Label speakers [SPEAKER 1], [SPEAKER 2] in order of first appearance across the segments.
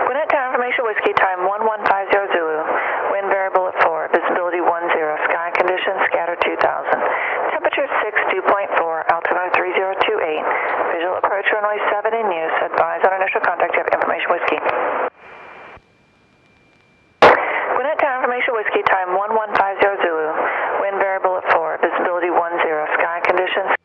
[SPEAKER 1] Gwinnett Tower Information Whiskey, time 1150 Zulu. Wind variable at 4, visibility 10, sky conditions scattered 2000. Temperature 6, dew point 4, altimeter 3028. Visual approach runway 7 in use. Advise on initial contact. You have Information Whiskey. Gwinnett Tower Information Whiskey, time 1150 Zulu. Wind variable at 4, visibility 10, sky conditions.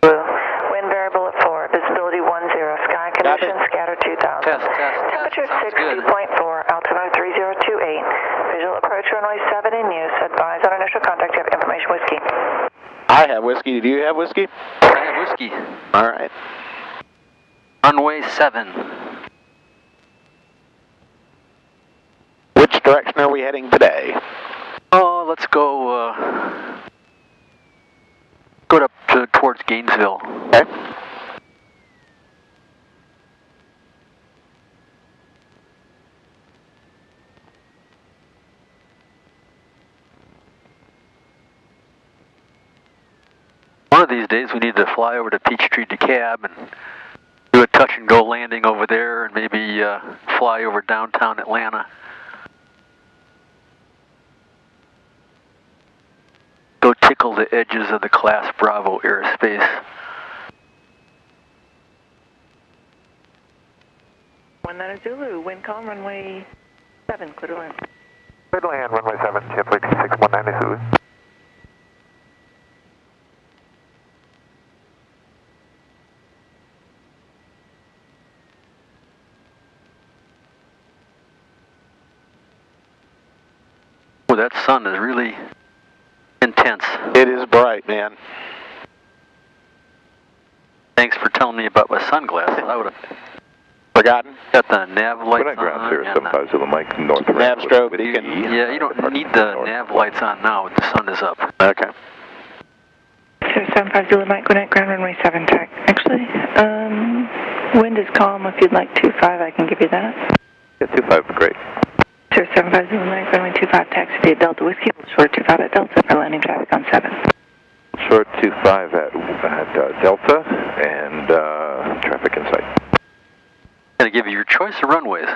[SPEAKER 1] Wind variable at 4, visibility 10, sky conditions scattered 2000. Temperature 6, dew point 4, altimeter 3028. Visual approach runway 7 in use. Advise on initial contact. You have Information Whiskey.
[SPEAKER 2] I have whiskey. Do you have whiskey?
[SPEAKER 3] I have whiskey.
[SPEAKER 2] All right.
[SPEAKER 3] Runway 7.
[SPEAKER 2] Which direction are we heading today?
[SPEAKER 3] Oh, let's go up towards Gainesville.
[SPEAKER 2] Okay.
[SPEAKER 3] One of these days we need to fly over to Peachtree DeKalb and do a touch and go landing over there and maybe fly over downtown Atlanta. Go tickle the edges of the Class Bravo airspace.
[SPEAKER 1] 19 Zulu, wind calm, runway 7, clear to land.
[SPEAKER 4] Clear to land, runway 7, JetBlue 2619 Zulu.
[SPEAKER 3] Oh, that sun is really intense.
[SPEAKER 2] It is bright, man.
[SPEAKER 3] Thanks for telling me about my sunglasses. I would have
[SPEAKER 2] Forgotten?
[SPEAKER 3] got the nav lights
[SPEAKER 4] Gwinnett ground
[SPEAKER 3] on.
[SPEAKER 4] zero
[SPEAKER 3] and,
[SPEAKER 4] 75 Zulu Mike, north
[SPEAKER 2] Nav strobe beacon.
[SPEAKER 3] yeah, you don't need the nav lights on now. The sun is up.
[SPEAKER 2] Okay.
[SPEAKER 1] 075 Zulu Mike, Gwinnett ground, runway 7, tack. Actually, wind is calm. If you'd like 25, I can give you that.
[SPEAKER 4] Yeah, 25, great.
[SPEAKER 1] 075 Zulu Mike, runway 25, taxi via Delta Whiskey, short 25 at Delta for landing traffic on 7.
[SPEAKER 4] Short 25 at Delta and traffic in sight.
[SPEAKER 3] Gonna give you your choice of runways.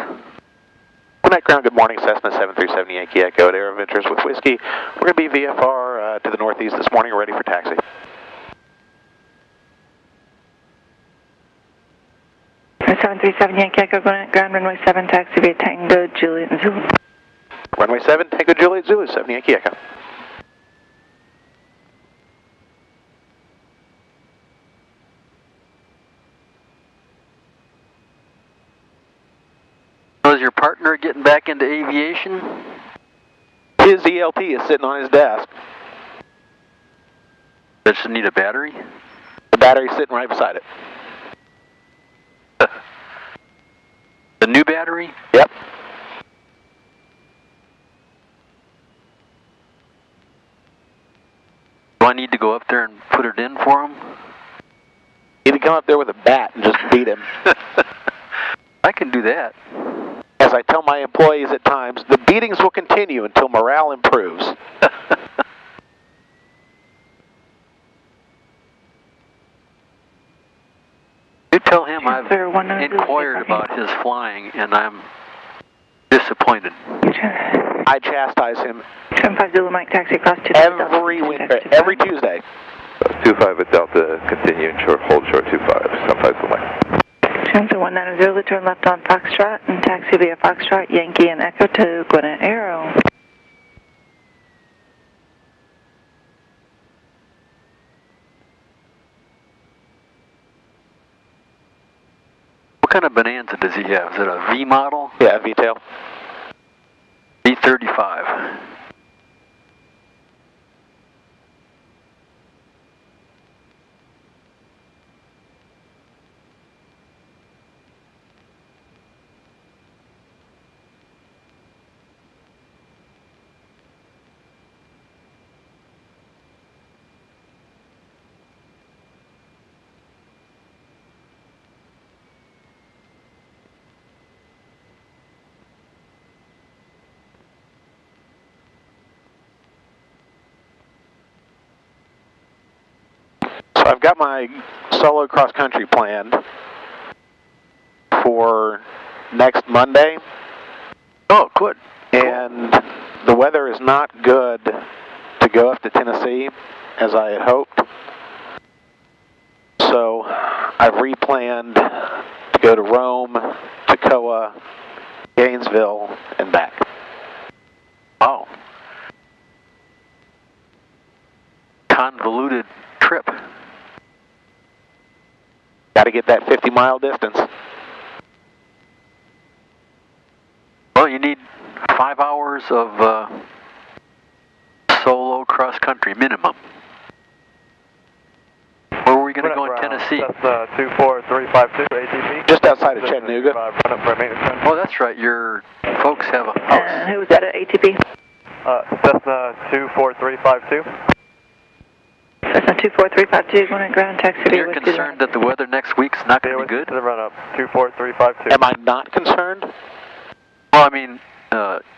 [SPEAKER 2] Gwinnett ground, good morning. Cessna 737 Yankee Echo at Air Ventures with Whiskey. We're going to be VFR to the northeast this morning. We're ready for taxi.
[SPEAKER 1] Gwinnett 737 Yankee Echo, Gwinnett ground, runway 7, taxi via Tango Juliet Zulu.
[SPEAKER 2] Runway 7, Tango Juliet Zulu, 7 Yankee Echo.
[SPEAKER 3] Was your partner getting back into aviation?
[SPEAKER 2] His ELT is sitting on his desk.
[SPEAKER 3] Does it need a battery?
[SPEAKER 2] The battery's sitting right beside it.
[SPEAKER 3] The new battery?
[SPEAKER 2] Yep.
[SPEAKER 3] Do I need to go up there and put it in for him?
[SPEAKER 2] You need to come up there with a bat and just beat him.
[SPEAKER 3] I can do that.
[SPEAKER 2] As I tell my employees at times, the beatings will continue until morale improves.
[SPEAKER 3] You tell him I've
[SPEAKER 1] Sir, 19
[SPEAKER 3] inquired about his flying and I'm disappointed.
[SPEAKER 2] I chastise him
[SPEAKER 1] 75 Zulu Mike, taxi across 2.
[SPEAKER 2] every Tuesday.
[SPEAKER 4] 25 at Delta, continue and hold short 25, 75 Zulu Mike.
[SPEAKER 1] Transfer 190, turn left on Foxtrot and taxi via Foxtrot, Yankee and Echo to Gwinnett Aero.
[SPEAKER 3] What kind of Bonanza does he have? Is it a V model?
[SPEAKER 2] Yeah, V-tail.
[SPEAKER 3] V35.
[SPEAKER 2] I've got my solo cross-country planned for next Monday.
[SPEAKER 3] Oh, good.
[SPEAKER 2] And the weather is not good to go up to Tennessee as I had hoped. So I've replanned to go to Rome, Toccoa, Gainesville, and back.
[SPEAKER 3] Wow. Convoluted trip.
[SPEAKER 2] Got to get that 50-mile distance.
[SPEAKER 3] Well, you need 5 hours of solo cross-country minimum. Where were we going to go in Tennessee?
[SPEAKER 5] That's 24352 ATP.
[SPEAKER 2] Just outside of Chattanooga.
[SPEAKER 5] Run up for a maintenance run.
[SPEAKER 3] Oh, that's right. Your folks have a house.
[SPEAKER 1] Who was that at ATP?
[SPEAKER 5] Cessna 24352.
[SPEAKER 1] Cessna 24352, going to ground taxi.
[SPEAKER 3] You're concerned that the weather next week's not going to be good?
[SPEAKER 5] The run up 24352.
[SPEAKER 2] Am I not concerned?
[SPEAKER 3] Well, I mean,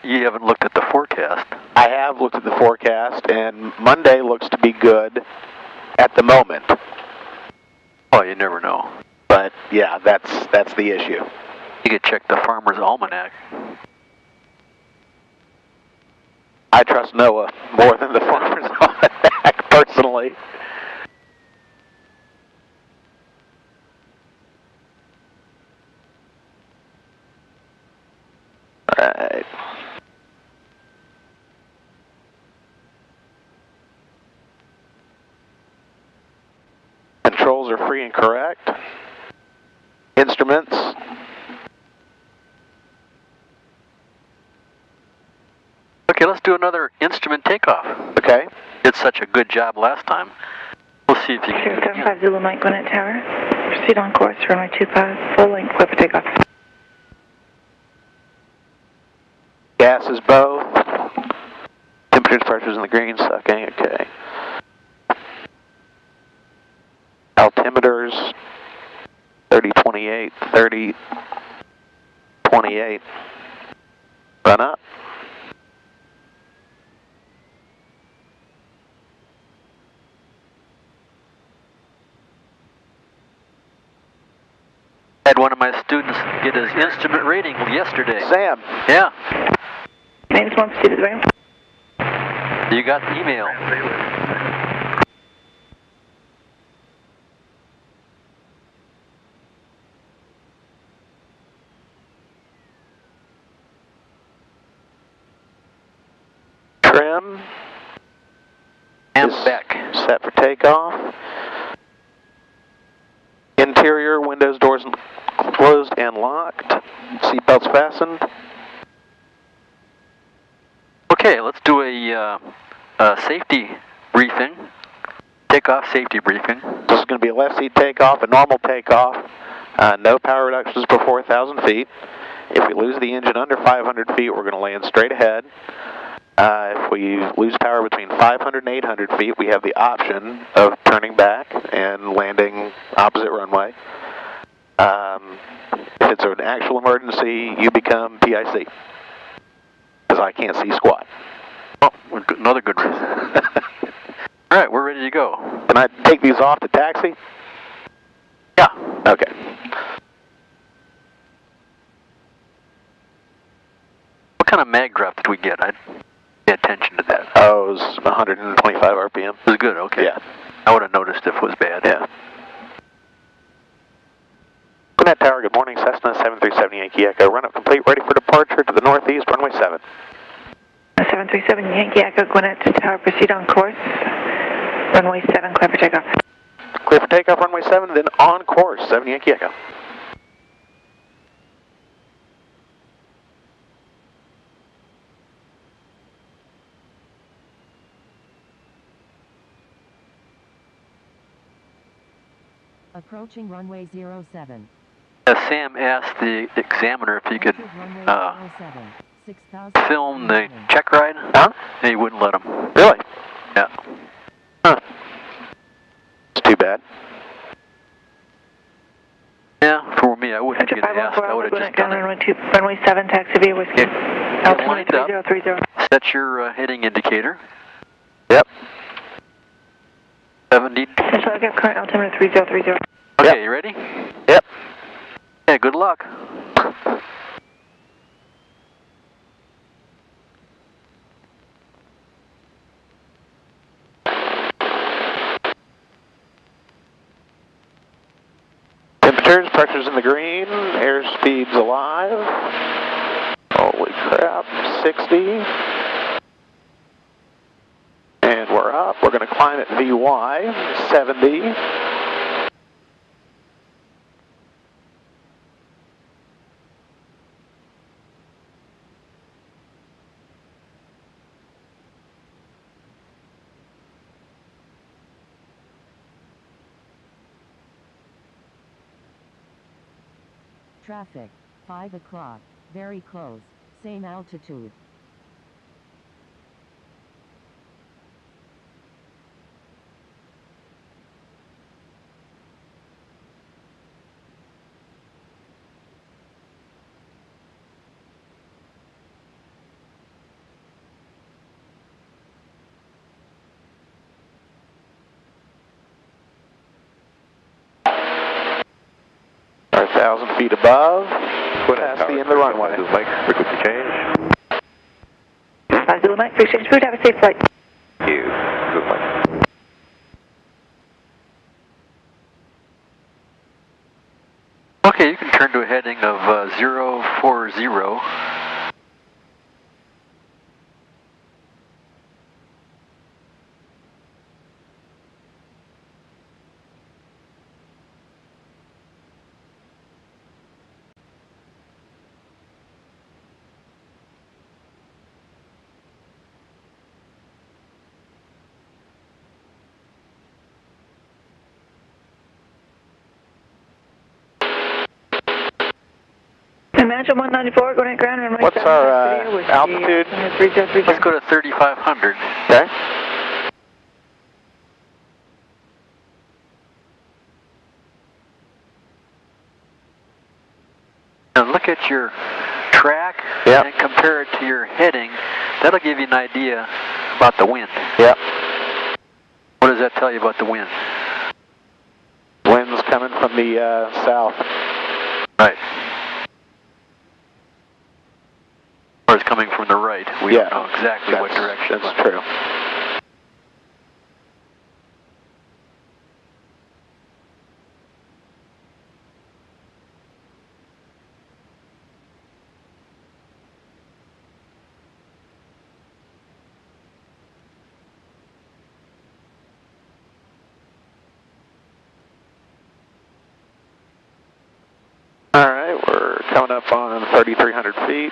[SPEAKER 3] you haven't looked at the forecast.
[SPEAKER 2] I have looked at the forecast, and Monday looks to be good at the moment.
[SPEAKER 3] Oh, you never know.
[SPEAKER 2] But yeah, that's the issue.
[SPEAKER 3] You could check the Farmer's Almanac.
[SPEAKER 2] I trust NOAA more than the Farmer's Almanac, personally. Alright. Controls are free and correct. Instruments.
[SPEAKER 3] Okay, let's do another instrument takeoff.
[SPEAKER 2] Okay.
[SPEAKER 3] Did such a good job last time. We'll see if you can do it again.
[SPEAKER 1] 075 Zulu Mike, Gwinnett Tower. Proceed on course, runway 25, full length, clear for takeoff.
[SPEAKER 2] Gas is both. Temperatures, pressures in the green, sucking, okay. Altimeters, 3028, 3028. Run up.
[SPEAKER 3] Had one of my students get his instrument rating yesterday.
[SPEAKER 2] Sam.
[SPEAKER 3] Yeah.
[SPEAKER 1] Maintenance 1, proceed to the ramp.
[SPEAKER 3] You got the email.
[SPEAKER 2] Trim.
[SPEAKER 3] And
[SPEAKER 2] is
[SPEAKER 3] back.
[SPEAKER 2] Set for takeoff. Interior, windows, doors closed and locked. Seatbelts fastened.
[SPEAKER 3] Okay, let's do a safety briefing. Takeoff safety briefing.
[SPEAKER 2] This is going to be a left seat takeoff, a normal takeoff. No power reductions before 1,000 feet. If we lose the engine under 500 feet, we're going to land straight ahead. If we lose power between 500 and 800 feet, we have the option of turning back and landing opposite runway. If it's an actual emergency, you become PIC, because I can't see squat.
[SPEAKER 3] Oh, another good reason. All right, we're ready to go.
[SPEAKER 2] Can I take these off to taxi?
[SPEAKER 3] Yeah.
[SPEAKER 2] Okay.
[SPEAKER 3] What kind of mag drop did we get? I'd pay attention to that.
[SPEAKER 2] Oh, it was 125 RPM.
[SPEAKER 3] It was good, okay.
[SPEAKER 2] Yeah.
[SPEAKER 3] I would have noticed if it was bad.
[SPEAKER 2] Yeah. Gwinnett Tower, good morning. Cessna 737 Yankee Echo. Run up complete, ready for departure to the northeast, runway 7.
[SPEAKER 1] 737 Yankee Echo, Gwinnett Tower, proceed on course. Runway 7, clear for takeoff.
[SPEAKER 2] Clear for takeoff, runway 7, then on course, 7 Yankee Echo.
[SPEAKER 6] Approaching runway 07.
[SPEAKER 3] Sam asked the examiner if he could film the check ride.
[SPEAKER 2] Huh?
[SPEAKER 3] And he wouldn't let him.
[SPEAKER 2] Really?
[SPEAKER 3] Yeah.
[SPEAKER 2] Huh. It's too bad.
[SPEAKER 3] Yeah, for me, I wouldn't get asked. I would have just done it.
[SPEAKER 1] Runway 7, taxi via whiskey.
[SPEAKER 3] Get lined up.
[SPEAKER 1] 3030.
[SPEAKER 3] Set your heading indicator.
[SPEAKER 2] Yep.
[SPEAKER 3] 70.
[SPEAKER 1] So I got current altimeter 3030.
[SPEAKER 3] Okay,
[SPEAKER 2] Yep.
[SPEAKER 3] you ready?
[SPEAKER 2] Yep.
[SPEAKER 3] Yeah, good luck.
[SPEAKER 2] Temperatures, pressure's in the green, airspeed's alive. Holy crap, 60. And we're up. We're going to climb at VY, 70.
[SPEAKER 6] Traffic, 5 o'clock, very close, same altitude.
[SPEAKER 2] We're 1,000 feet above, past the end of the runway.
[SPEAKER 4] Mike, frequency change.
[SPEAKER 1] 5 Zulu Mike, free change food, have a safe flight.
[SPEAKER 4] Thank you. Zulu Mike.
[SPEAKER 3] Okay, you can turn to a heading of 040.
[SPEAKER 1] Imagine 194 going at ground runway.
[SPEAKER 2] What's our altitude?
[SPEAKER 3] Let's go to 3,500.
[SPEAKER 2] Okay.
[SPEAKER 3] Now look at your track
[SPEAKER 2] Yep.
[SPEAKER 3] and compare it to your heading. That'll give you an idea about the wind.
[SPEAKER 2] Yep.
[SPEAKER 3] What does that tell you about the wind?
[SPEAKER 2] Wind's coming from the south.
[SPEAKER 3] Right. Or it's coming from the right. We don't know exactly what direction.
[SPEAKER 2] That's true. All right, we're coming up on 3,300 feet.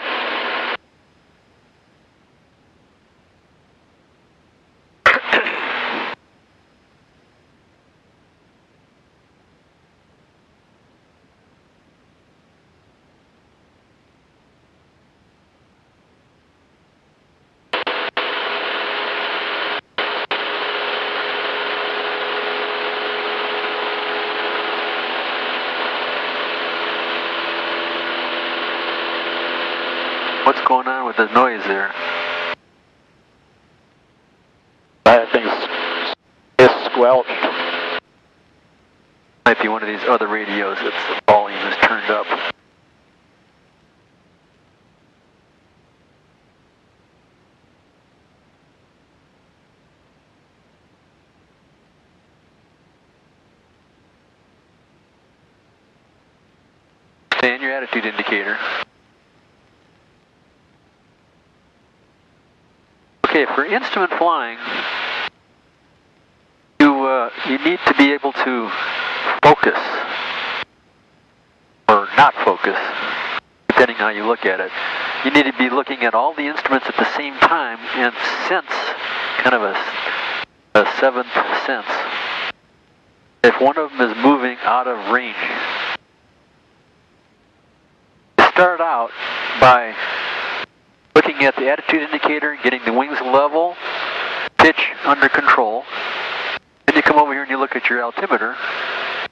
[SPEAKER 3] What's going on with the noise there?
[SPEAKER 2] That thing's is squelched.
[SPEAKER 3] Might be one of these other radios that's the volume is turned up. Stay on your attitude indicator. Okay, for instrument flying, you need to be able to focus, or not focus, depending how you look at it. You need to be looking at all the instruments at the same time and sense, kind of a seventh sense, if one of them is moving out of range. Start out by looking at the attitude indicator, getting the wings level, pitch under control. Then you come over here and you look at your altimeter,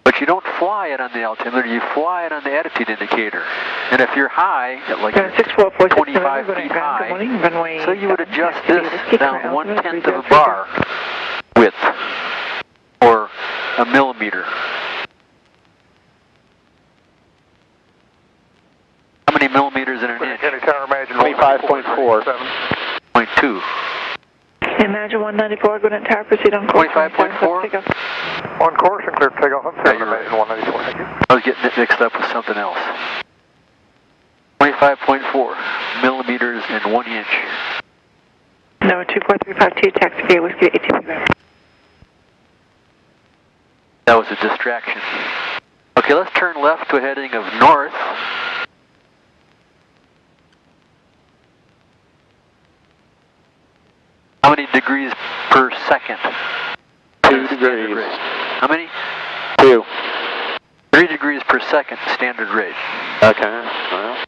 [SPEAKER 3] but you don't fly it on the altimeter, you fly it on the attitude indicator. And if you're high, at like 25 feet high, so you would adjust this down 1/10 of a bar width a millimeter. How many millimeters in an inch?
[SPEAKER 5] Tower Imagine
[SPEAKER 2] 25.4.
[SPEAKER 3] 0.2.
[SPEAKER 1] Imagine 194, Gwinnett Tower, proceed on course.
[SPEAKER 3] 25.4?
[SPEAKER 5] On course and clear for takeoff. I'm
[SPEAKER 3] Yeah, you're right.
[SPEAKER 5] Imagine 194, thank you.
[SPEAKER 3] I was getting it mixed up with something else. 25.4 millimeters in 1 inch.
[SPEAKER 1] No, 24352, taxi via Whiskey ATP.
[SPEAKER 3] That was a distraction. Okay, let's turn left to a heading of north. How many degrees per second?
[SPEAKER 2] 2 degrees.
[SPEAKER 3] How many?
[SPEAKER 2] 2.
[SPEAKER 3] 3 degrees per second, standard rate.
[SPEAKER 2] Okay. Well,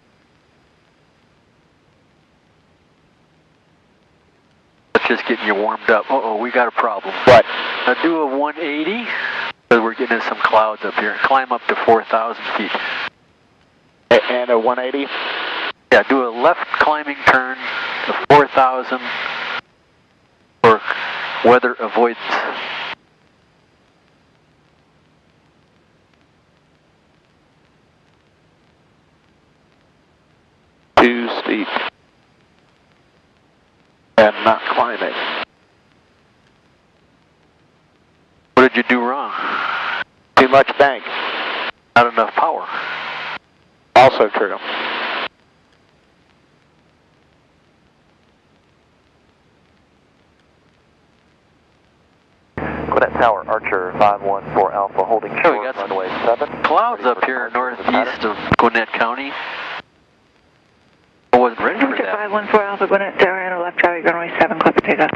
[SPEAKER 3] That's just getting you warmed up. Uh-oh, we got a problem.
[SPEAKER 2] what?
[SPEAKER 3] Now do a 180, because we're getting into some clouds up here. Climb up to 4,000 feet.
[SPEAKER 2] And a 180?
[SPEAKER 3] Yeah, do a left climbing turn to 4,000 for weather avoidance.
[SPEAKER 2] Too steep. And not climbing.
[SPEAKER 3] What did you do wrong?
[SPEAKER 2] Too much bank.
[SPEAKER 3] Not enough power.
[SPEAKER 2] Also true.
[SPEAKER 5] Gwinnett Tower, Archer 514 Alpha, holding
[SPEAKER 3] we
[SPEAKER 5] short,
[SPEAKER 3] got some
[SPEAKER 5] runway 7.
[SPEAKER 3] Clouds up here northeast of Gwinnett County. I wasn't ready for
[SPEAKER 1] Roger
[SPEAKER 3] that.
[SPEAKER 1] 514 Alpha, Gwinnett Tower, and a left traffic, runway 7, clear for takeoff.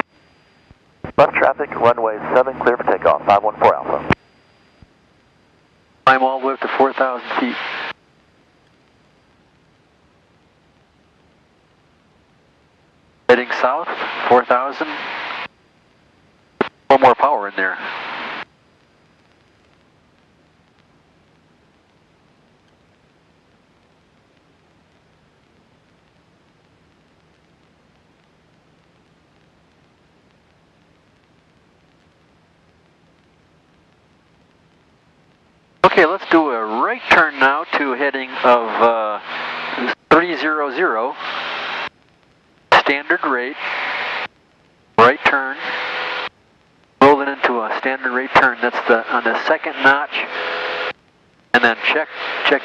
[SPEAKER 5] Left traffic, runway 7, clear for takeoff, 514 Alpha.
[SPEAKER 3] Climb all the way up to 4,000 feet. Heading south, 4,000. One more power in there. Okay, let's do a right turn now to heading of 300. Standard rate. Right turn. Rolling into a standard rate turn. That's on the second notch. And then check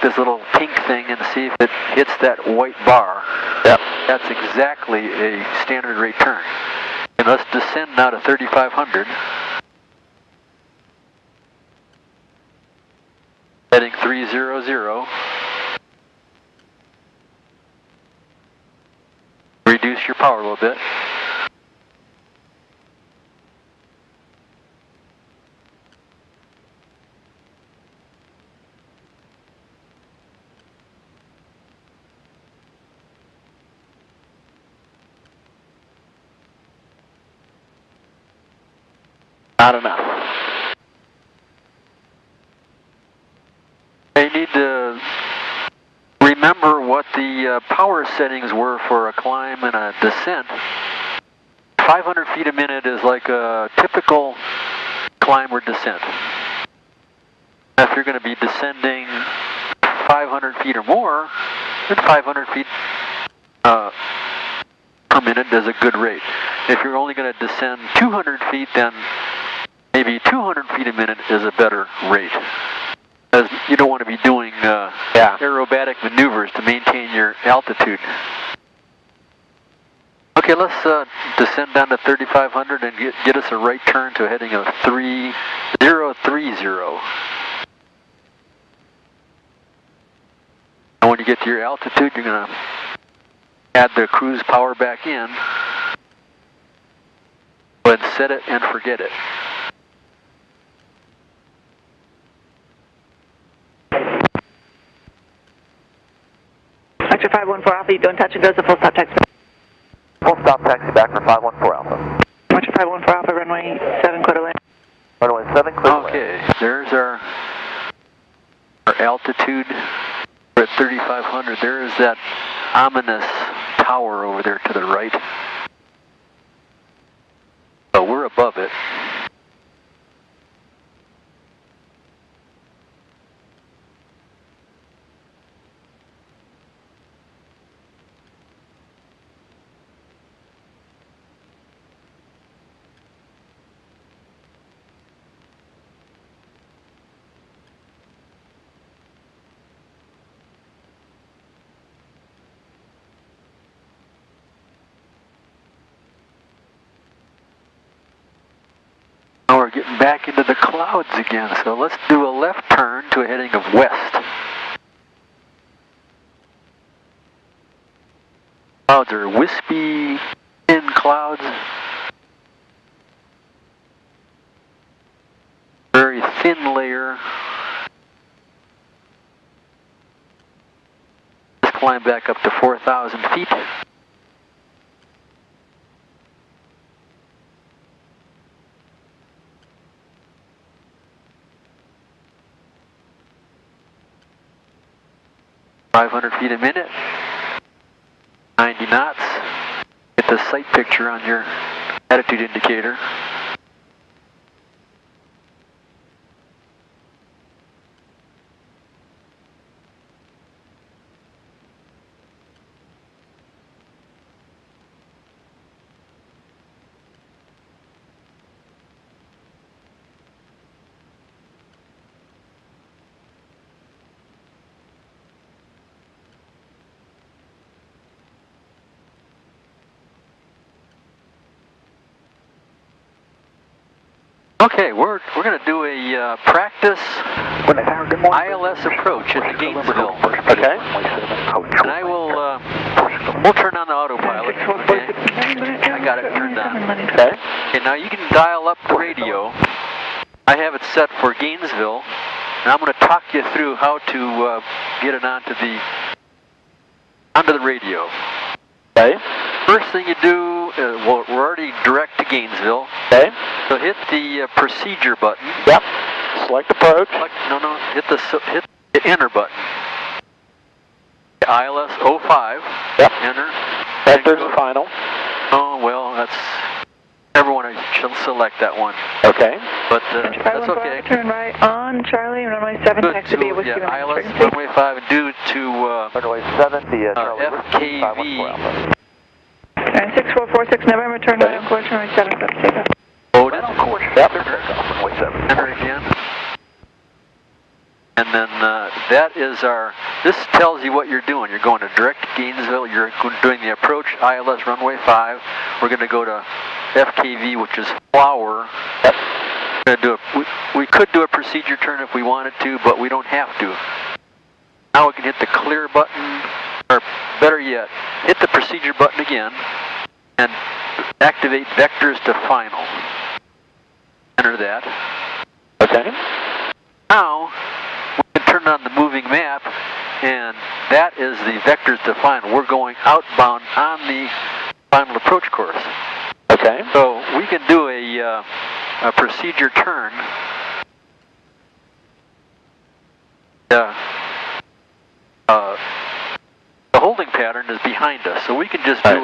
[SPEAKER 3] this little pink thing and see if it hits that white bar.
[SPEAKER 2] Yep.
[SPEAKER 3] That's exactly a standard rate turn. And let's descend now to 3,500. Heading 300. Reduce your power a little bit.
[SPEAKER 2] Not enough.
[SPEAKER 3] You need to remember what the power settings were for a climb and a descent. 500 feet a minute is like a typical climb or descent. If you're going to be descending 500 feet or more, then 500 feet per minute is a good rate. If you're only going to descend 200 feet, then maybe 200 feet a minute is a better rate. As you don't want to be doing aerobatic maneuvers to maintain your altitude. Okay, let's descend down to 3,500 and get us a right turn to a heading of 3030. And when you get to your altitude, you're going to add the cruise power back in. Go ahead and set it and forget it.
[SPEAKER 1] Archer 514 Alpha, you doing touch and goes to full stop taxi.
[SPEAKER 5] Full stop taxi back for 514 Alpha.
[SPEAKER 1] Archer 514 Alpha, runway 7, clear to land.
[SPEAKER 5] Runway 7, clear to land.
[SPEAKER 3] Okay, there's our altitude. We're at 3,500. There's that ominous tower over there to the right. So we're above it. getting back into the clouds again. So let's do a left turn to a heading of west. Clouds are wispy, thin clouds. Very thin layer. Let's climb back up to 4,000 feet. .500 feet a minute. 90 knots. Get the sight picture on your attitude indicator. Okay, we're going to do a practice ILS approach at Gainesville.
[SPEAKER 2] Okay.
[SPEAKER 3] And I will, we'll turn on the autopilot. Okay. I got it turned on.
[SPEAKER 2] Okay.
[SPEAKER 3] Okay, now you can dial up the radio. I have it set for Gainesville, and I'm going to talk you through how to get it onto the radio.
[SPEAKER 2] Okay.
[SPEAKER 3] First thing you do, well, we're already direct to Gainesville.
[SPEAKER 2] Okay.
[SPEAKER 3] So hit the procedure button.
[SPEAKER 2] Yep. Select approach.
[SPEAKER 3] Hit the enter button. ILS 05.
[SPEAKER 2] Yep.
[SPEAKER 3] Enter.
[SPEAKER 2] Vectors and final.
[SPEAKER 3] Oh, well, that's... Everyone should select that one.
[SPEAKER 2] Okay.
[SPEAKER 3] But that's okay.
[SPEAKER 1] Turn right on Charlie, runway 7, taxi to be with you.
[SPEAKER 3] ILS runway 5 and due to
[SPEAKER 5] Runway 7, the Charlie
[SPEAKER 3] FKV.
[SPEAKER 1] 6446 November, turn right on course, runway 7, take off.
[SPEAKER 3] Loaded.
[SPEAKER 2] Yep.
[SPEAKER 5] Runway 7.
[SPEAKER 3] Enter again. And then that is this tells you what you're doing. You're going to direct Gainesville, you're doing the approach ILS runway 5. We're going to go to FKV, which is flower.
[SPEAKER 2] Yep.
[SPEAKER 3] We're going to we could do a procedure turn if we wanted to, but we don't have to. Now we can hit the clear button, or better yet, hit the procedure button again, and activate vectors to final. Enter that.
[SPEAKER 2] Okay.
[SPEAKER 3] Now, we can turn on the moving map, and that is the vectors to final. We're going outbound on the final approach course.
[SPEAKER 2] Okay.
[SPEAKER 3] So we can do a procedure turn. The holding pattern is behind us, so we can just do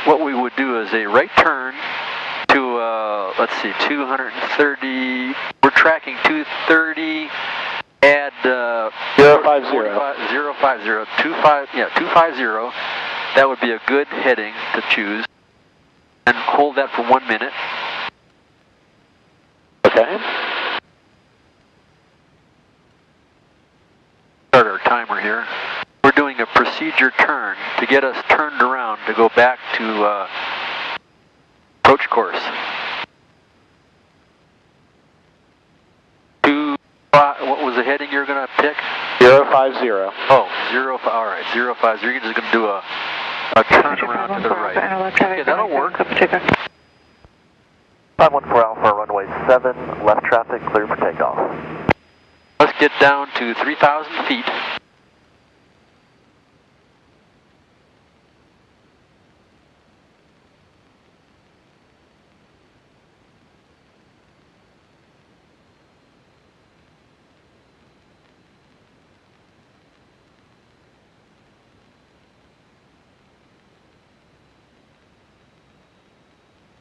[SPEAKER 3] what we would do is a right turn to, let's see, 230, we're tracking 230, add
[SPEAKER 2] 050.
[SPEAKER 3] 250, that would be a good heading to choose, and hold that for 1 minute.
[SPEAKER 2] Okay.
[SPEAKER 3] Start our timer here. We're doing a procedure turn to get us turned around to go back to approach course. What was the heading you're going to pick?
[SPEAKER 2] 050.
[SPEAKER 3] Oh, all right, 050. You're just going to do a turn around to the right. Okay, that'll work.
[SPEAKER 5] 514 Alpha, runway 7, left traffic, clear for takeoff.
[SPEAKER 3] Let's get down to 3,000 feet.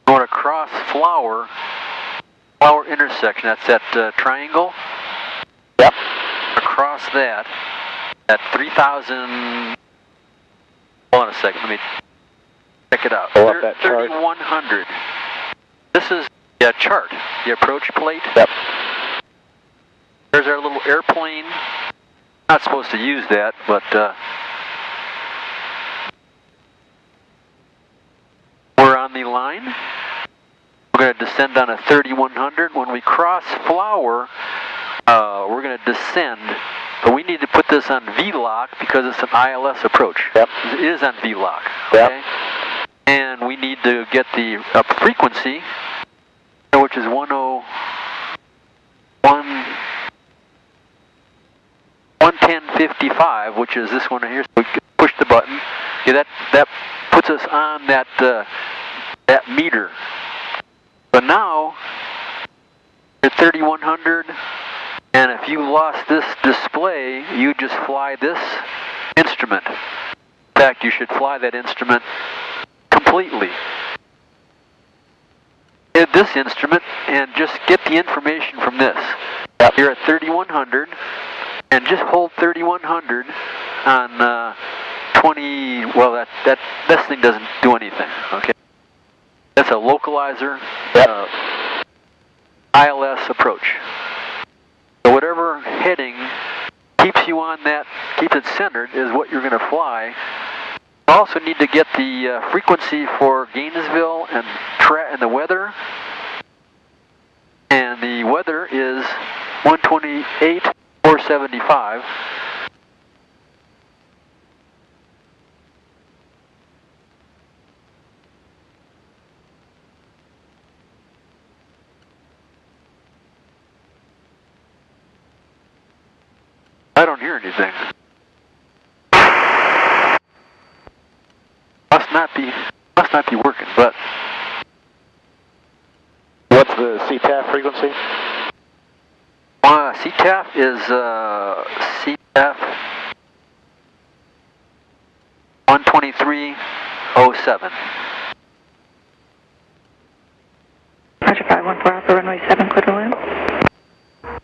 [SPEAKER 3] Going across flower intersection. That's that triangle.
[SPEAKER 2] Yep.
[SPEAKER 3] Across that at 3,000. Hold on a second. Let me check it out.
[SPEAKER 2] Pull up that chart.
[SPEAKER 3] 3,100. This is the chart. The approach plate.
[SPEAKER 2] Yep.
[SPEAKER 3] There's our little airplane. Not supposed to use that, but we're on the line. We're going to descend on a 3100. When we cross Flower, we're going to descend. But we need to put this on V-lock because it's an ILS approach.
[SPEAKER 2] Yep.
[SPEAKER 3] It is on V-lock. Okay?
[SPEAKER 2] Yep.
[SPEAKER 3] And we need to get the frequency, which is 110.55, which is this one right here. So we push the button. Yeah, that puts us on that that meter. But now you're 3100, and if you lost this display, you just fly this instrument. In fact, you should fly that instrument completely. Hit this instrument and just get the information from this.
[SPEAKER 2] Yep.
[SPEAKER 3] You're at 3100, and just hold 3100 on 20. Well, this thing doesn't do anything. Okay, that's a localizer.
[SPEAKER 2] Yep.
[SPEAKER 3] ILS approach. So whatever heading keeps you on that, keeps it centered, is what you're going to fly. You also need to get the frequency for Gainesville and the weather. And the weather is 128.475. I don't hear anything. Must not be working, but
[SPEAKER 2] What's the CTAF frequency?
[SPEAKER 3] CTAF is CTAF 123.07.
[SPEAKER 1] Roger, 514 Alpha, runway 7, clear to land.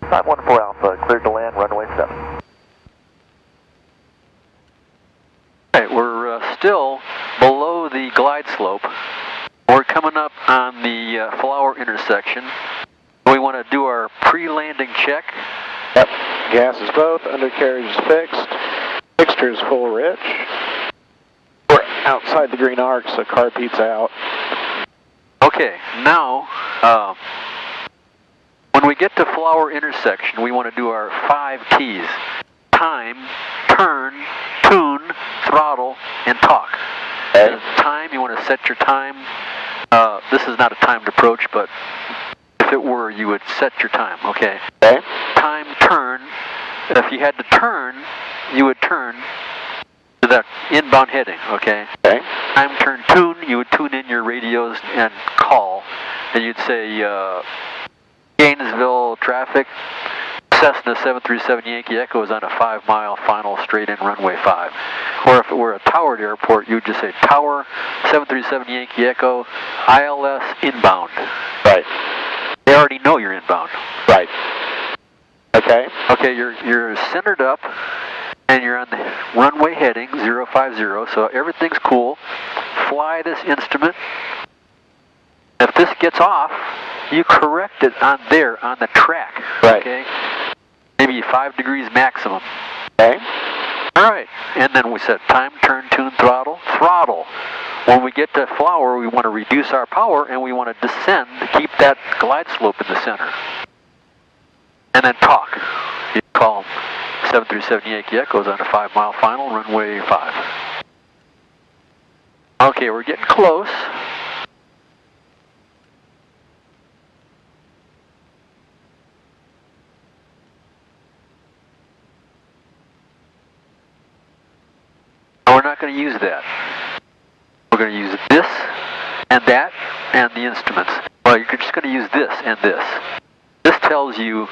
[SPEAKER 5] 514 Alpha, cleared to land, runway 7.
[SPEAKER 3] Alright, we're still below the glide slope. We're coming up on the Flower intersection. We want to do our pre-landing check.
[SPEAKER 2] Yep. Gas is both, undercarriage is fixed, fixture is full rich. We're outside the green arc, so carb heat's out.
[SPEAKER 3] Okay, now, when we get to Flower intersection, we want to do our 5 T's. Time, turn, tune, throttle, and talk.
[SPEAKER 2] Okay.
[SPEAKER 3] Time, you want to set your time. This is not a timed approach, but if it were, you would set your time, okay?
[SPEAKER 2] Okay.
[SPEAKER 3] Time, turn. If you had to turn, you would turn to that inbound heading, okay?
[SPEAKER 2] Okay.
[SPEAKER 3] Time, turn, tune. You would tune in your radios and call. And you'd say, Gainesville traffic, Cessna 737 Yankee Echo is on a 5-mile final straight-in runway 5. Or if it were a towered airport, you would just say Tower 737 Yankee Echo, ILS inbound.
[SPEAKER 2] Right.
[SPEAKER 3] They already know you're inbound.
[SPEAKER 2] Right. Okay.
[SPEAKER 3] Okay, you're centered up, and you're on the runway heading 050, so everything's cool. Fly this instrument. If this gets off, you correct it on the track.
[SPEAKER 2] Right.
[SPEAKER 3] Okay? Maybe 5 degrees maximum.
[SPEAKER 2] Okay.
[SPEAKER 3] Alright, and then we set time, turn, tune, throttle. Throttle. When we get to Flower, we want to reduce our power, and we want to descend to keep that glide slope in the center. And then talk. You call 737 Yankee Echoes on a 5-mile final, runway 5. Okay, we're getting close. We're not going to use that. We're going to use this and that and the instruments. Well, you're just going to use this and this. This tells you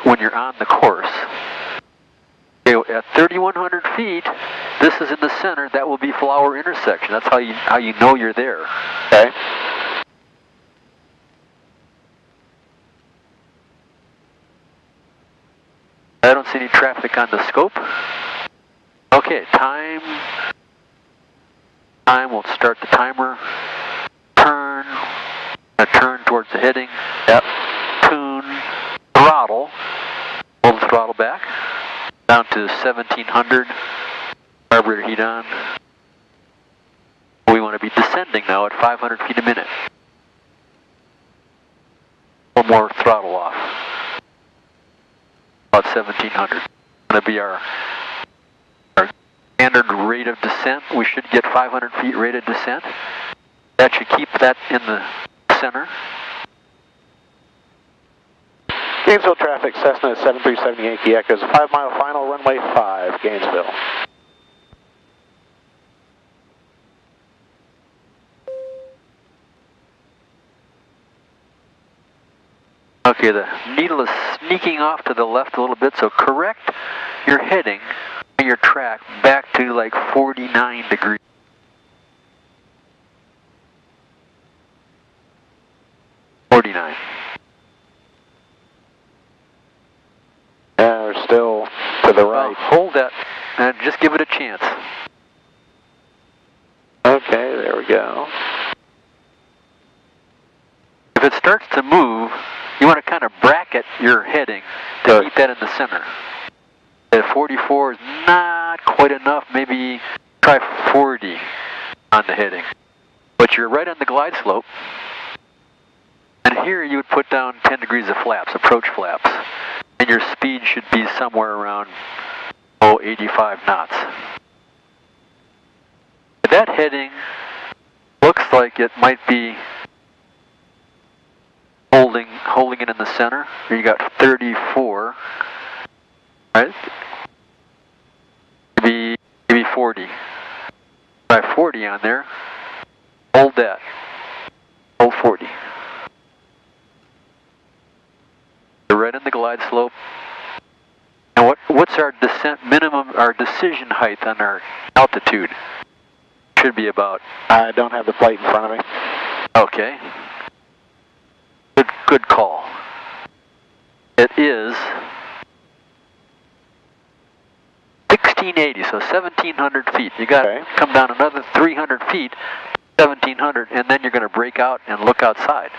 [SPEAKER 3] when you're on the course. Okay, at 3,100 feet, this is in the center. That will be Flower intersection. That's how you know you're there.
[SPEAKER 2] Okay.
[SPEAKER 3] I don't see any traffic on the scope. Okay, time. We'll start the timer. Turn. Turn towards the heading.
[SPEAKER 2] Yep.
[SPEAKER 3] Tune. Throttle. Hold the throttle back. Down to 1700. Carburetor heat on. We want to be descending now at 500 feet a minute. a little more throttle off. About 1700. Going to be our standard rate of descent. We should get 500 feet rate of descent. That should keep that in the center.
[SPEAKER 2] Gainesville traffic, Cessna 737 Yankee Echoes, 5 mile final, runway 5, Gainesville.
[SPEAKER 3] Okay, the needle is sneaking off to the left a little bit, so correct your heading on your track back to like 49 degrees.
[SPEAKER 2] We're still to the right.
[SPEAKER 3] Hold that and just give it a chance.
[SPEAKER 2] Okay, there we go.
[SPEAKER 3] If it starts to move, you want to kind of bracket your heading to keep that in the center. At 44 is not quite enough. Maybe try 40 on the heading. But you're right on the glide slope. And here you would put down 10 degrees of flaps, approach flaps. And your speed should be somewhere around, 85 knots. That heading looks like it might be holding it in the center. You got 34, right? Maybe 40. Try 40 on there. Hold that. Hold 40. You're right in the glide slope. And what's our descent minimum, our decision height on our altitude? Should be about.
[SPEAKER 2] I don't have the plate in front of me.
[SPEAKER 3] Okay. Good call. It is 1680, so 1700 feet. You got to come down another 300 feet, 1700, and then you're going to break out and look outside.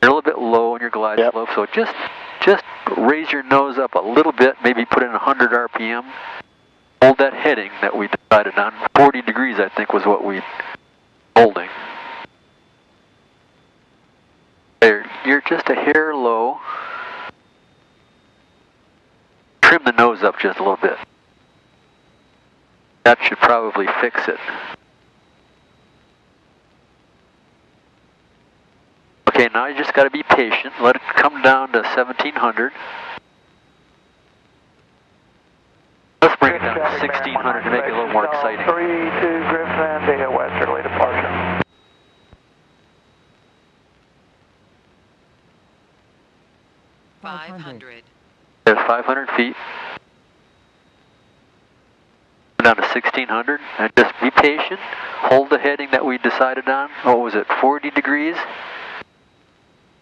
[SPEAKER 3] You're a little bit low in your glide slope, so just raise your nose up a little bit, maybe put in 100 RPM. Hold that heading that we decided on. 40 degrees, I think, was what we holding. There, you're just a hair low. Trim the nose up just a little bit. That should probably fix it. Okay, now you just got to be patient. Let it come down to 1700. Let's bring it down to 1600 to make it a little more exciting.
[SPEAKER 5] 32 Griffin, data westerly departure.
[SPEAKER 3] There's 500 feet. Down to 1600, and just be patient. Hold the heading that we decided on. What was it, 40 degrees?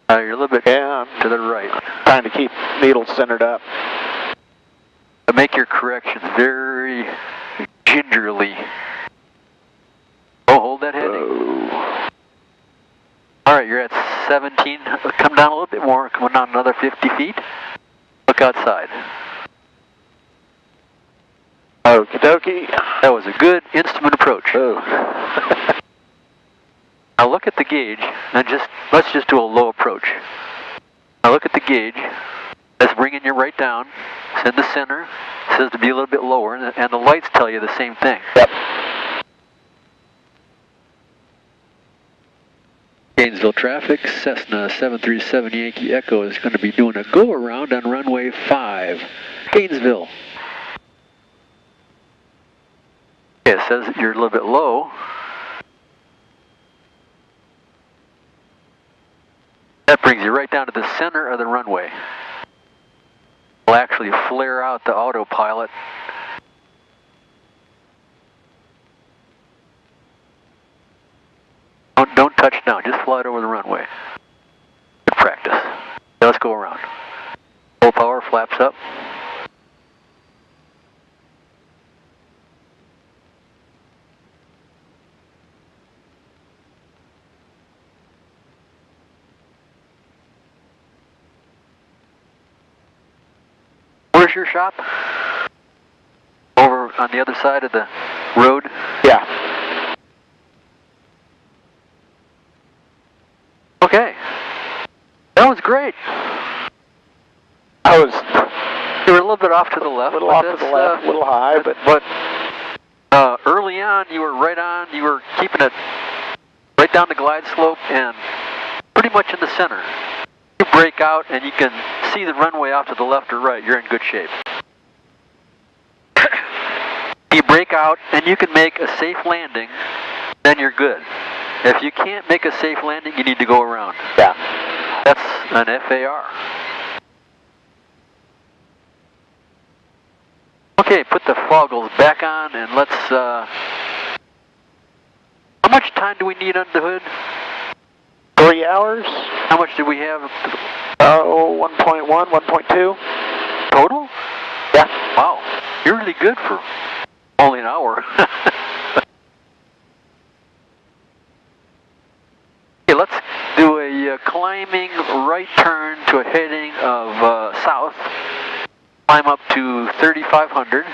[SPEAKER 3] You're a little bit to the right.
[SPEAKER 2] Trying to keep needles centered up.
[SPEAKER 3] But make your corrections very gingerly. Oh, hold that heading. All right, you're at 17. Come down a little bit more. Come down another 50 feet. Look outside.
[SPEAKER 2] Okie dokie.
[SPEAKER 3] That was a good instrument approach.
[SPEAKER 2] Oh.
[SPEAKER 3] Now look at the gauge, and let's just do a low approach. Now look at the gauge. That's bringing you right down. It's in the center. It says to be a little bit lower, and the lights tell you the same thing.
[SPEAKER 2] Yep.
[SPEAKER 3] Gainesville traffic, Cessna 737 Yankee Echo is going to be doing a go-around on runway 5. Gainesville. Okay, it says that you're a little bit low. That brings you right down to the center of the runway. We'll actually flare out the autopilot. Don't touch down, just fly it over the runway. Good practice. Now let's go around. Full power, flaps up. Where's your shop? Over on the other side of the road?
[SPEAKER 2] Yeah.
[SPEAKER 3] Okay. That was great.
[SPEAKER 2] I was
[SPEAKER 3] You were a little bit off to the left.
[SPEAKER 2] a little
[SPEAKER 3] but
[SPEAKER 2] off to the
[SPEAKER 3] that's,
[SPEAKER 2] left, a little high, but
[SPEAKER 3] early on, you were right on. You were keeping it right down the glide slope and pretty much in the center. You break out and you can see the runway off to the left or right. You're in good shape. You break out and you can make a safe landing, then you're good. If you can't make a safe landing, you need to go around.
[SPEAKER 2] yeah.
[SPEAKER 3] That's an FAR. Okay, put the foggles back on and let's, how much time do we need under the hood?
[SPEAKER 2] 3 hours?
[SPEAKER 3] How much do we have?
[SPEAKER 2] Oh, 1.1, 1.2.
[SPEAKER 3] Total?
[SPEAKER 2] Yeah.
[SPEAKER 3] Wow, you're really good for only an hour. Okay, let's do a climbing right turn to a heading of south. Climb up to 3,500.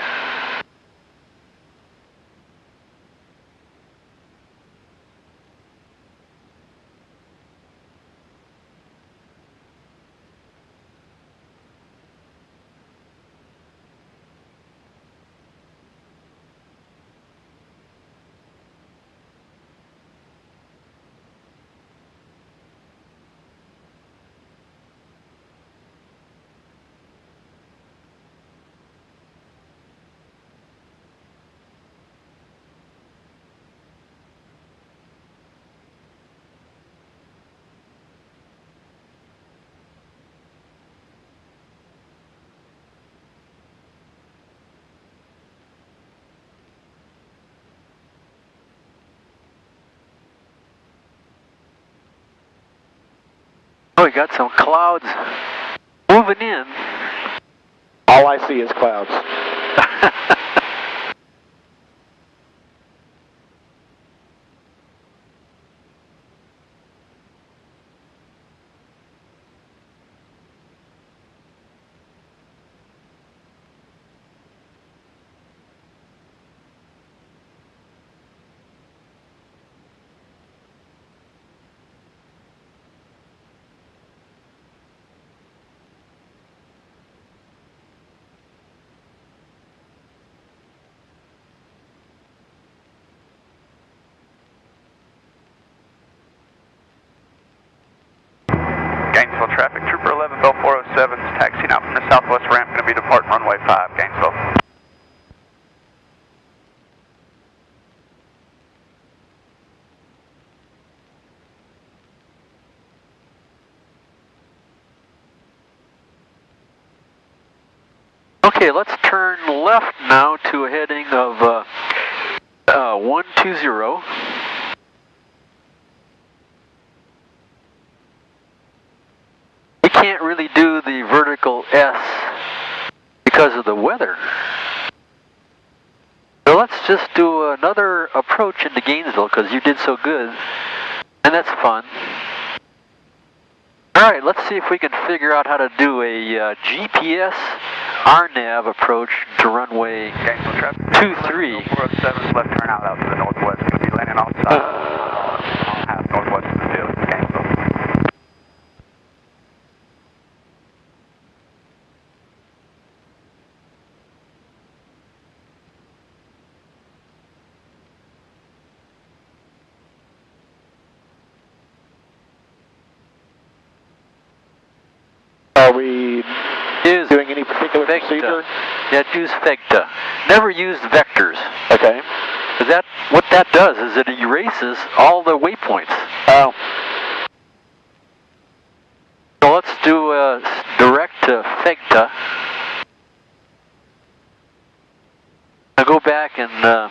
[SPEAKER 3] Oh, we got some clouds moving in.
[SPEAKER 2] All I see is clouds.
[SPEAKER 7] Gainesville traffic, Trooper 11 Bell 407 is taxiing out from the southwest ramp, going to be departing runway 5, Gainesville.
[SPEAKER 3] Okay, let's turn left now to a heading of 120. We can't really do the vertical S because of the weather. So let's just do another approach into Gainesville because you did so good, and that's fun. Alright, let's see if we can figure out how to do a GPS RNAV approach to runway
[SPEAKER 7] Gainesville traffic,
[SPEAKER 3] 23.
[SPEAKER 7] 407 left turn out to the northwest, going to be landing offside, half northwest of the field, Gainesville.
[SPEAKER 2] Are we
[SPEAKER 3] Use
[SPEAKER 2] doing any particular
[SPEAKER 3] Vecta.
[SPEAKER 2] procedure?
[SPEAKER 3] Yeah, use Vecta. Never use vectors.
[SPEAKER 2] Okay.
[SPEAKER 3] Because what that does is it erases all the waypoints.
[SPEAKER 2] Oh.
[SPEAKER 3] So let's do a direct to Vecta. Now go back and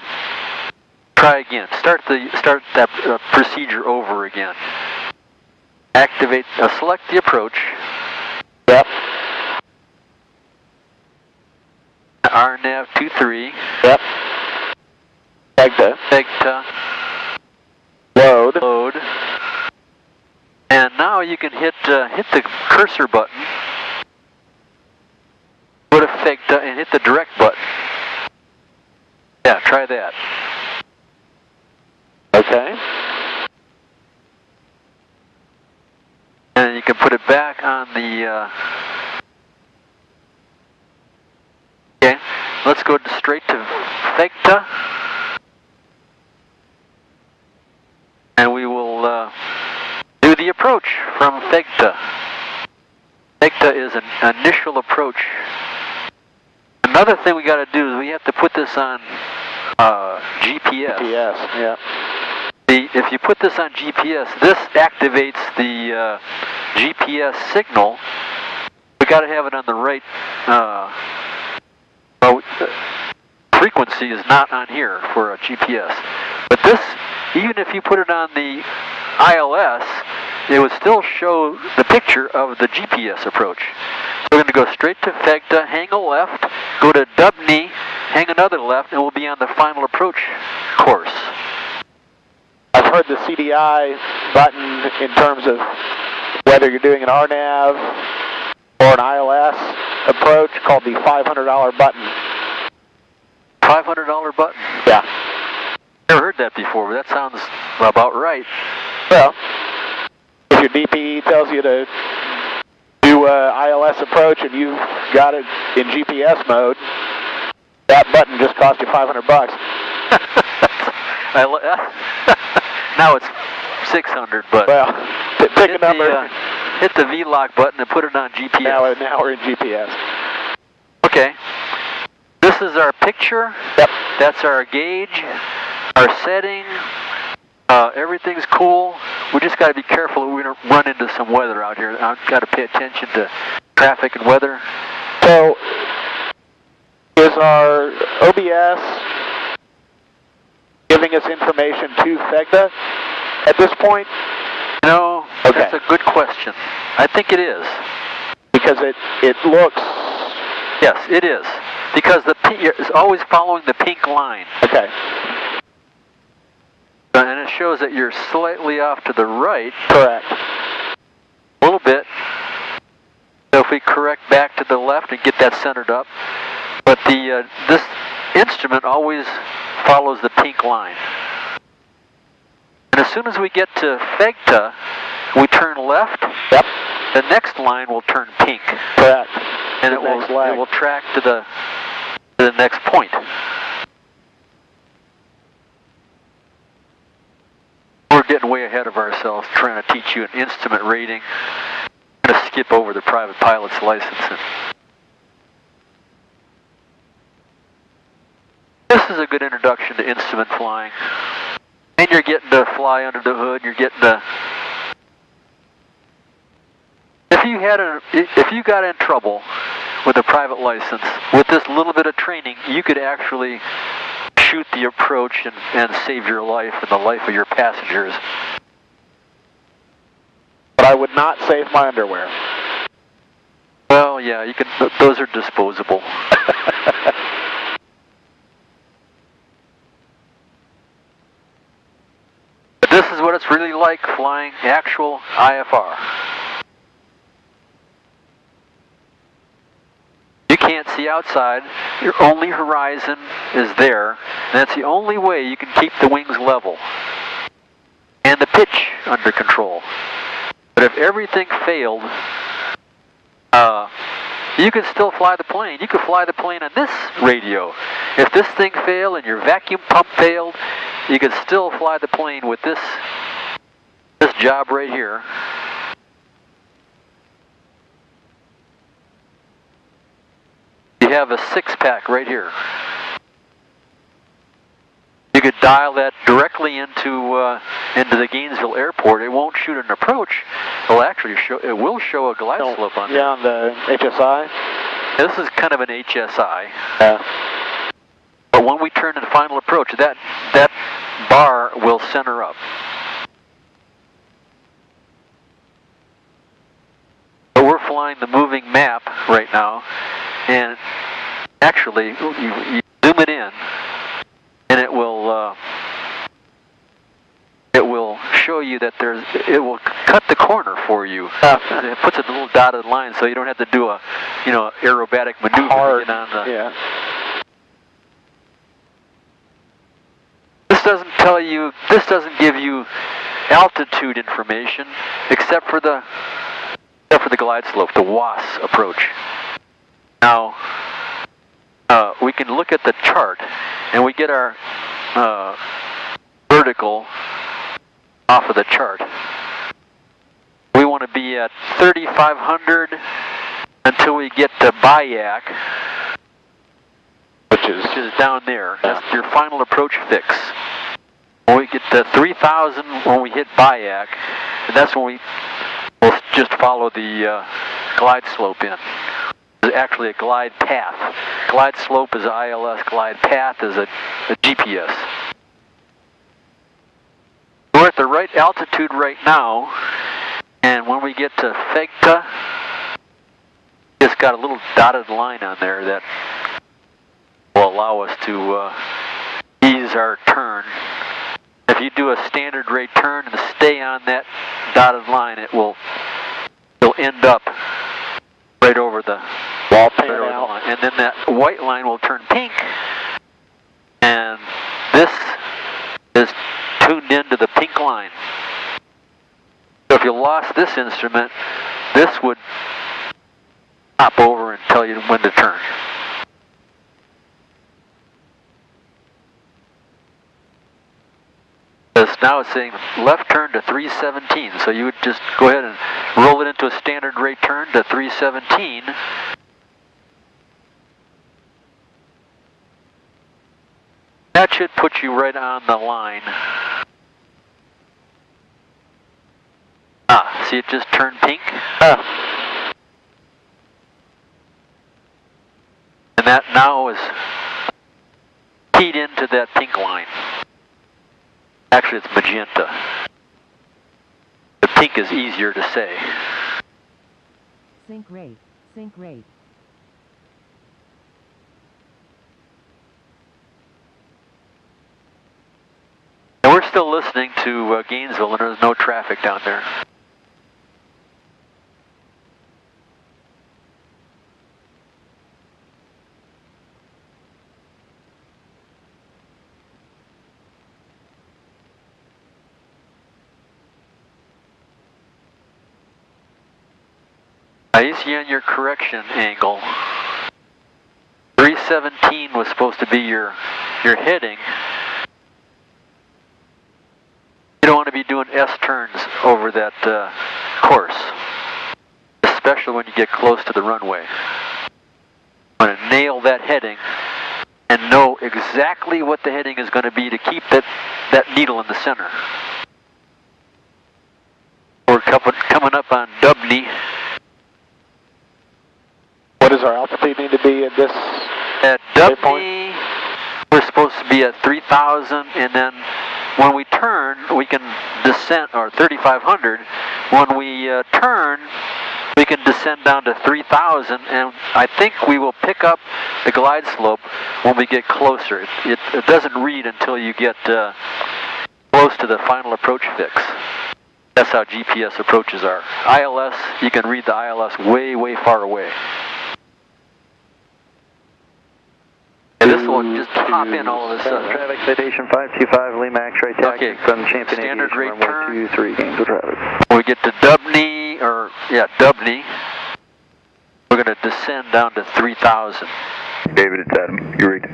[SPEAKER 3] try again. Start that procedure over again. Activate. Select the approach.
[SPEAKER 2] Yep.
[SPEAKER 3] RNAV 23.
[SPEAKER 2] Yep. Vecta.
[SPEAKER 3] Vecta.
[SPEAKER 2] Load.
[SPEAKER 3] Load. And now you can hit the cursor button. Go to Vecta and hit the direct button. Yeah, try that.
[SPEAKER 2] Okay.
[SPEAKER 3] And you can put it back on the... Okay, let's go straight to Vegta. And we will do the approach from Vegta. Vegta is an initial approach. Another thing we got to do is we have to put this on GPS.
[SPEAKER 2] GPS, yeah.
[SPEAKER 3] If you put this on GPS, this activates the GPS signal. We got to have it on the right frequency is not on here for a GPS. But this, even if you put it on the ILS, it would still show the picture of the GPS approach. So we're going to go straight to Vegta, hang a left, go to Dubny, hang another left, and we'll be on the final approach course.
[SPEAKER 2] I've heard the CDI button in terms of whether you're doing an RNAV or an ILS approach called the $500 button.
[SPEAKER 3] $500 button?
[SPEAKER 2] Yeah.
[SPEAKER 3] Never heard that before, but that sounds about right.
[SPEAKER 2] Well, if your DPE tells you to do ILS approach and you've got it in GPS mode, that button just cost you $500.
[SPEAKER 3] Now it's 600, but
[SPEAKER 2] well, pick a number.
[SPEAKER 3] Hit the V-lock button and put it on GPS.
[SPEAKER 2] Now we're in GPS.
[SPEAKER 3] Okay. This is our picture.
[SPEAKER 2] Yep.
[SPEAKER 3] That's our gauge, our setting. Everything's cool. We just got to be careful. We're going to run into some weather out here. I've got to pay attention to traffic and weather.
[SPEAKER 2] So, is our OBS giving us information to Vegta at this point?
[SPEAKER 3] No,
[SPEAKER 2] okay.
[SPEAKER 3] That's a good question. I think it is.
[SPEAKER 2] Because it looks...
[SPEAKER 3] Yes, it is. Because it's always following the pink line.
[SPEAKER 2] Okay.
[SPEAKER 3] And it shows that you're slightly off to the right.
[SPEAKER 2] Correct.
[SPEAKER 3] A little bit. So if we correct back to the left and get that centered up. But this instrument always follows the pink line. And as soon as we get to Vegta, we turn left.
[SPEAKER 2] Yep.
[SPEAKER 3] The next line will turn pink.
[SPEAKER 2] Correct.
[SPEAKER 3] And it will track to the next point. We're getting way ahead of ourselves trying to teach you an instrument rating. I'm going to skip over the private pilot's license. This is a good introduction to instrument flying. And you're getting to fly under the hood. You're getting to... If you got in trouble with a private license, with this little bit of training, you could actually shoot the approach and save your life and the life of your passengers.
[SPEAKER 2] But I would not save my underwear.
[SPEAKER 3] Well, yeah, you can. Those are disposable. But this is what it's really like flying actual IFR. You can't see outside. Your only horizon is there. And that's the only way you can keep the wings level and the pitch under control. But if everything failed, you can still fly the plane. You could fly the plane on this radio. If this thing failed and your vacuum pump failed, you could still fly the plane with this job right here. You have a 6-pack right here. You could dial that directly into the Gainesville airport. It won't shoot an approach. It will show a glide slope on there.
[SPEAKER 2] Yeah, on the HSI.
[SPEAKER 3] This is kind of an HSI.
[SPEAKER 2] Yeah.
[SPEAKER 3] But when we turn to the final approach, that bar will center up. So we're flying the moving map right now, and actually, you zoom it in, and it will show you that it will cut the corner for you. It puts a little dotted line, so you don't have to do a aerobatic maneuver to get on the.
[SPEAKER 2] Yeah.
[SPEAKER 3] This doesn't give you altitude information, except for the except for the glide slope, the WAS approach. Now, we can look at the chart, and we get our vertical off of the chart. We want to be at 3,500 until we get to Bayak, which is down there. That's your final approach fix. When we get to 3,000, when we hit Bayak, and that's when we'll just follow the glide slope in. It's actually a glide path. Glide slope is ILS, glide path is a GPS. We're at the right altitude right now, and when we get to Fegta, it's got a little dotted line on there that will allow us to ease our turn. If you do a standard rate turn and stay on that dotted line, you'll end up right over the
[SPEAKER 2] wall
[SPEAKER 3] line. And then that white line will turn pink, and this is tuned into the pink line. So if you lost this instrument, this would hop over and tell you when to turn. Now it's saying left turn to 317, so you would just go ahead and roll it into a standard rate turn to 317. That should put you right on the line. See it just turned pink? And that now is keyed into that pink line. Actually, it's magenta. The pink is easier to say.
[SPEAKER 6] Sync rate. Sync rate.
[SPEAKER 3] And we're still listening to Gainesville, and there's no traffic down there. You see on your correction angle, 317 was supposed to be your heading. You don't want to be doing S turns over that course, especially when you get close to the runway. You want to nail that heading and know exactly what the heading is going to be to keep that needle in the center. We're coming up on Dubny.
[SPEAKER 2] What does our altitude need to be at this?
[SPEAKER 3] At Dubny, we're supposed to be at 3,000, and then when we turn, we can descend, or 3,500. When we turn, we can descend down to 3,000, and I think we will pick up the glide slope when we get closer. It doesn't read until you get close to the final approach fix. That's how GPS approaches are. ILS, you can read the ILS way, way far away. And this will just pop in all of a sudden.
[SPEAKER 5] Traffic citation 525, Lee Max, right taxi from Champion
[SPEAKER 3] Standard
[SPEAKER 5] Aviation,
[SPEAKER 3] rate turn.
[SPEAKER 5] 123, Gainesville traffic.
[SPEAKER 3] When we get to Dubny, Dubny, we're going to descend down to 3,000.
[SPEAKER 7] David, it's Adam. You're right.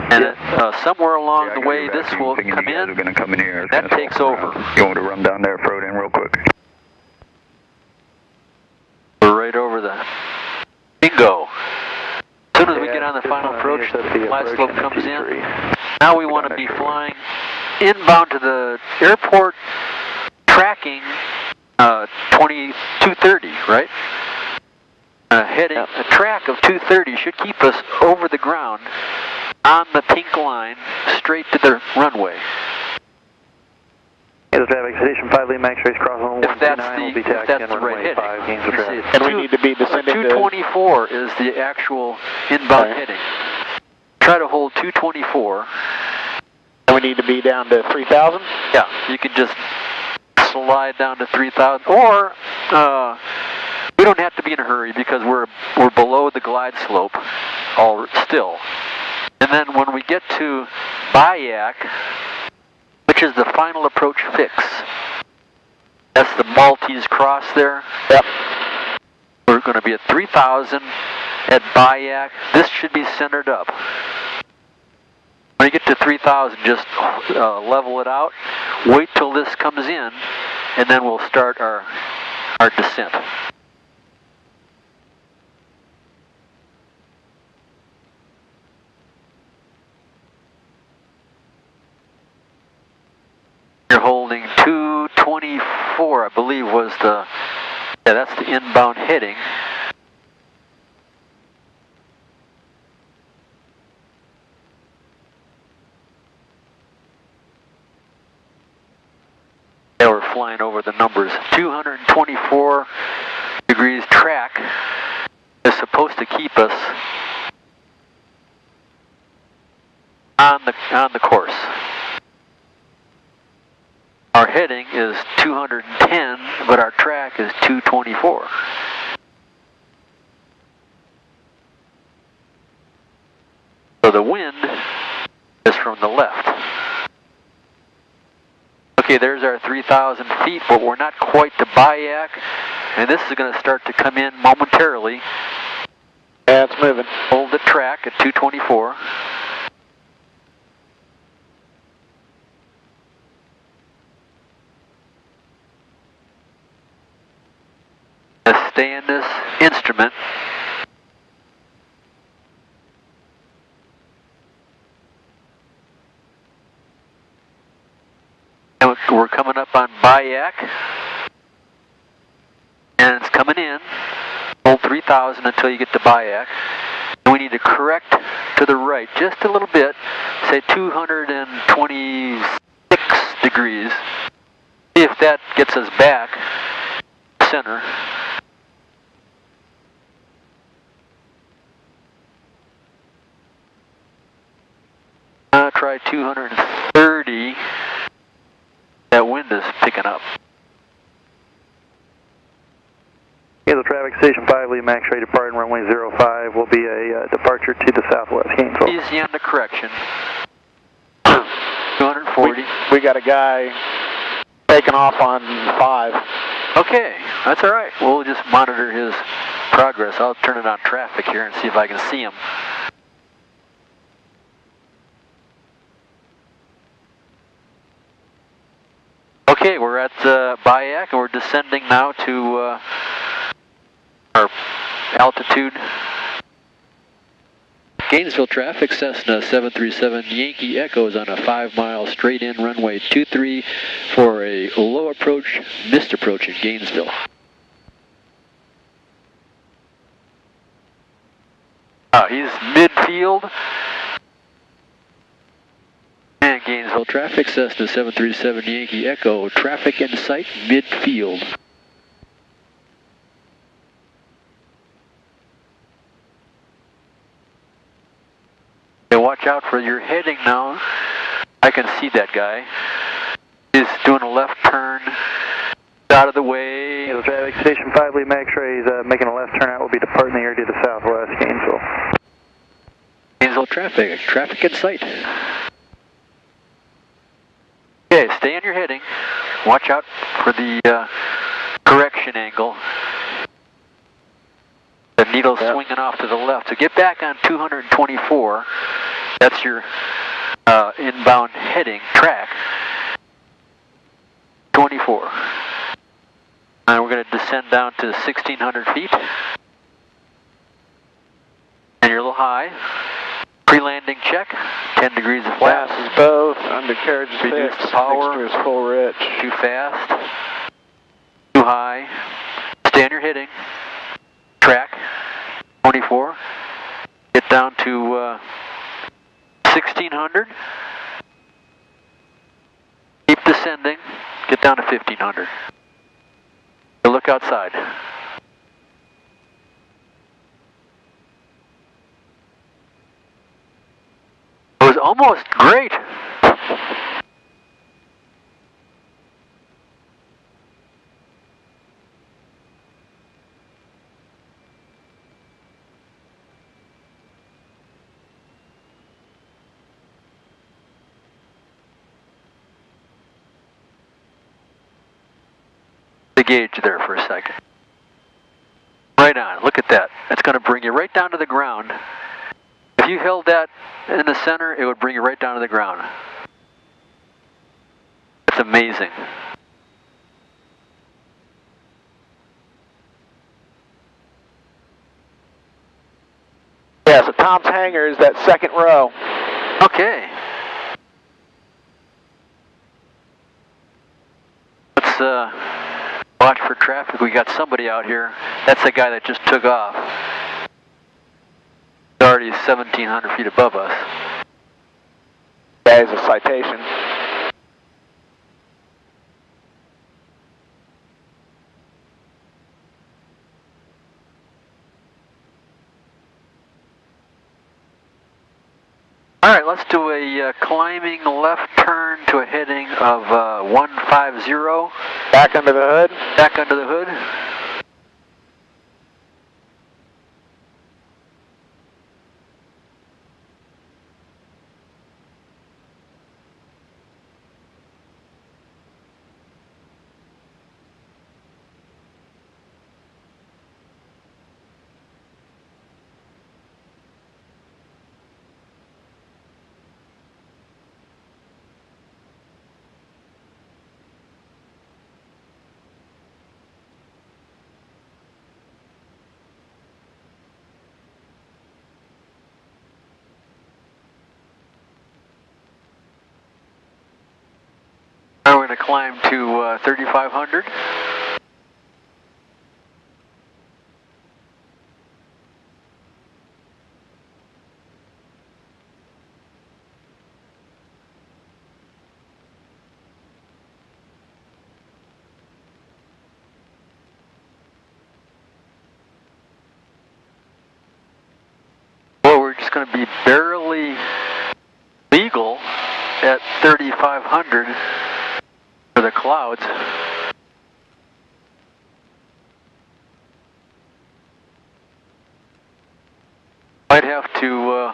[SPEAKER 3] And somewhere along the way, this will come in.
[SPEAKER 7] We're going to come in here.
[SPEAKER 3] That takes over.
[SPEAKER 7] You want to run down there, throw it in real quick?
[SPEAKER 3] We're right over the bingo. As soon as we get on the final approach, the glide slope comes in. Now we want to be flying inbound to the airport, tracking 230, right? Heading a track of 230 should keep us over the ground on the pink line, straight to the runway.
[SPEAKER 5] Gainesville traffic, station 5, Lee Max, race cross on 129, will be taxi on runway 5, Gainesville traffic.
[SPEAKER 2] And we need to be descending
[SPEAKER 3] 224 is the actual inbound heading. Try to hold 224.
[SPEAKER 2] And we need to be down to 3,000?
[SPEAKER 3] Yeah, you can just slide down to 3,000, or we don't have to be in a hurry because we're below the glide slope still. And then when we get to Bayak, which is the final approach fix, That's the Maltese cross there.
[SPEAKER 2] Yep.
[SPEAKER 3] We're going to be at 3,000 at Bayak. This should be centered up. When you get to 3,000, just level it out. Wait till this comes in, and then we'll start our descent. You're holding 224, I believe was the, yeah, that's the inbound heading. Yeah, we're flying over the numbers. 224 degrees track is supposed to keep us on the course. Our heading is 210, but our track is 224. So the wind is from the left. Okay, there's our 3,000 feet, but we're not quite to Bayak, and this is going to start to come in momentarily.
[SPEAKER 2] Yeah, it's moving.
[SPEAKER 3] Hold the track at 224. Stay in this instrument. And we're coming up on Bayak. And it's coming in. Hold 3,000 until you get to Bayak. And we need to correct to the right just a little bit. Say 226 degrees. See if that gets us back center. Try 230. That wind is picking up.
[SPEAKER 5] Gainesville traffic, Station 5, Lee Max Ray departing runway 05 will be a departure to the southwest, Gainesville.
[SPEAKER 3] Easy on the correction. 240.
[SPEAKER 2] We got a guy taking off on 5.
[SPEAKER 3] Okay, that's all right. We'll just monitor his progress. I'll turn it on traffic here and see if I can see him. Okay, we're at Bayak, and we're descending now to our altitude. Gainesville traffic, Cessna 737 Yankee Echoes on a 5-mile straight-in runway 23 for a low approach, missed approach in Gainesville. He's midfield. And Gainesville traffic, Cessna 737 Yankee Echo, traffic in sight, midfield. Okay, watch out for your heading now. I can see that guy. He's doing a left turn. Out of the way.
[SPEAKER 5] Gainesville traffic, Station 5, Lee Max Ray is making a left turn out. Will be departing the area to the southwest, Gainesville.
[SPEAKER 3] Gainesville traffic in sight. Okay, stay on your heading. Watch out for the correction angle. The needle's swinging off to the left. So get back on 224. That's your inbound heading track. 24. And we're going to descend down to 1,600 feet. And you're a little high. Pre-landing check, 10 degrees of flaps.
[SPEAKER 2] Flaps is both, undercarriage is
[SPEAKER 3] Reduce
[SPEAKER 2] fixed,
[SPEAKER 3] power.
[SPEAKER 2] mixture is full rich.
[SPEAKER 3] Too fast. Too high. Stay on your heading. Track, 24. Get down to 1,600. Keep descending. Get down to 1,500. Look outside. It was almost great. gauge there for a second. Right on, look at that. That's going to bring you right down to the ground. If you held that in the center, it would bring you right down to the ground. It's amazing.
[SPEAKER 2] Yeah, so Tom's hangar is that second row.
[SPEAKER 3] Okay. Let's watch for traffic. We got somebody out here. That's the guy that just took off. He's already 1,700 feet above us.
[SPEAKER 2] That is a citation.
[SPEAKER 3] All right, let's do a climbing left turn to a heading of 150.
[SPEAKER 2] Back under the hood.
[SPEAKER 3] Back under the hood. Now we're going to climb to 3,500. Well, we're just going to be barely legal at 3,500. For the clouds. Might have to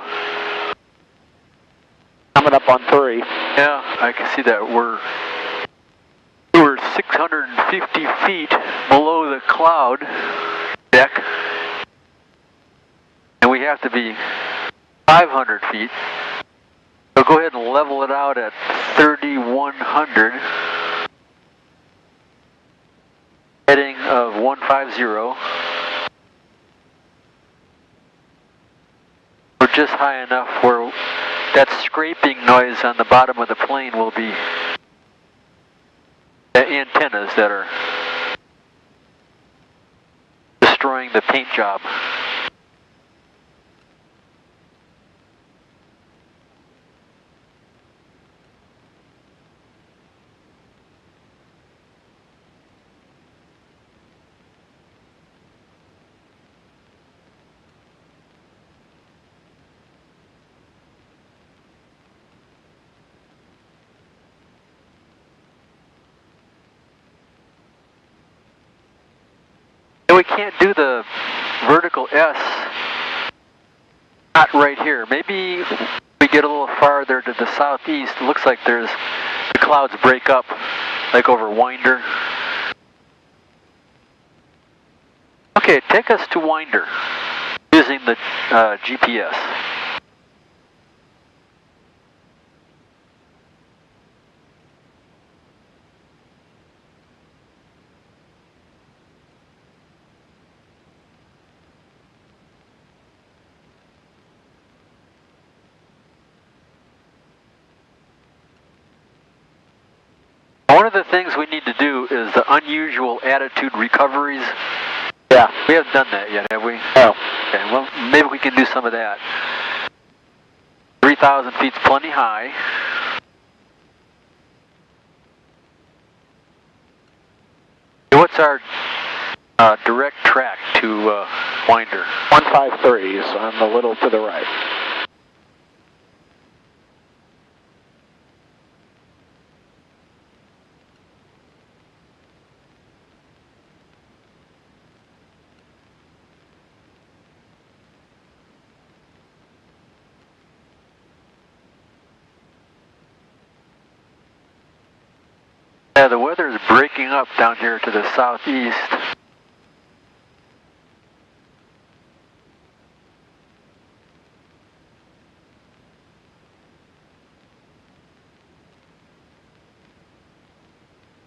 [SPEAKER 2] coming up on 3.
[SPEAKER 3] Yeah, I can see that we're 650 feet below the cloud deck, and we have to be 500 feet. So go ahead and level it out at 3,100. Heading of 150. We're just high enough where that scraping noise on the bottom of the plane will be the antennas that are destroying the paint job. We can't do the vertical S, not right here. Maybe we get a little farther to the southeast. It looks like the clouds break up, like over Winder. Okay, take us to Winder using the GPS. One of the things we need to do is the unusual attitude recoveries.
[SPEAKER 2] Yeah.
[SPEAKER 3] We haven't done that yet, have we?
[SPEAKER 2] No.
[SPEAKER 3] Okay, well, maybe we can do some of that. 3,000 feet's plenty high. What's our direct track to Winder?
[SPEAKER 2] 153 is on the little to the right.
[SPEAKER 3] Yeah, the weather is breaking up down here to the southeast.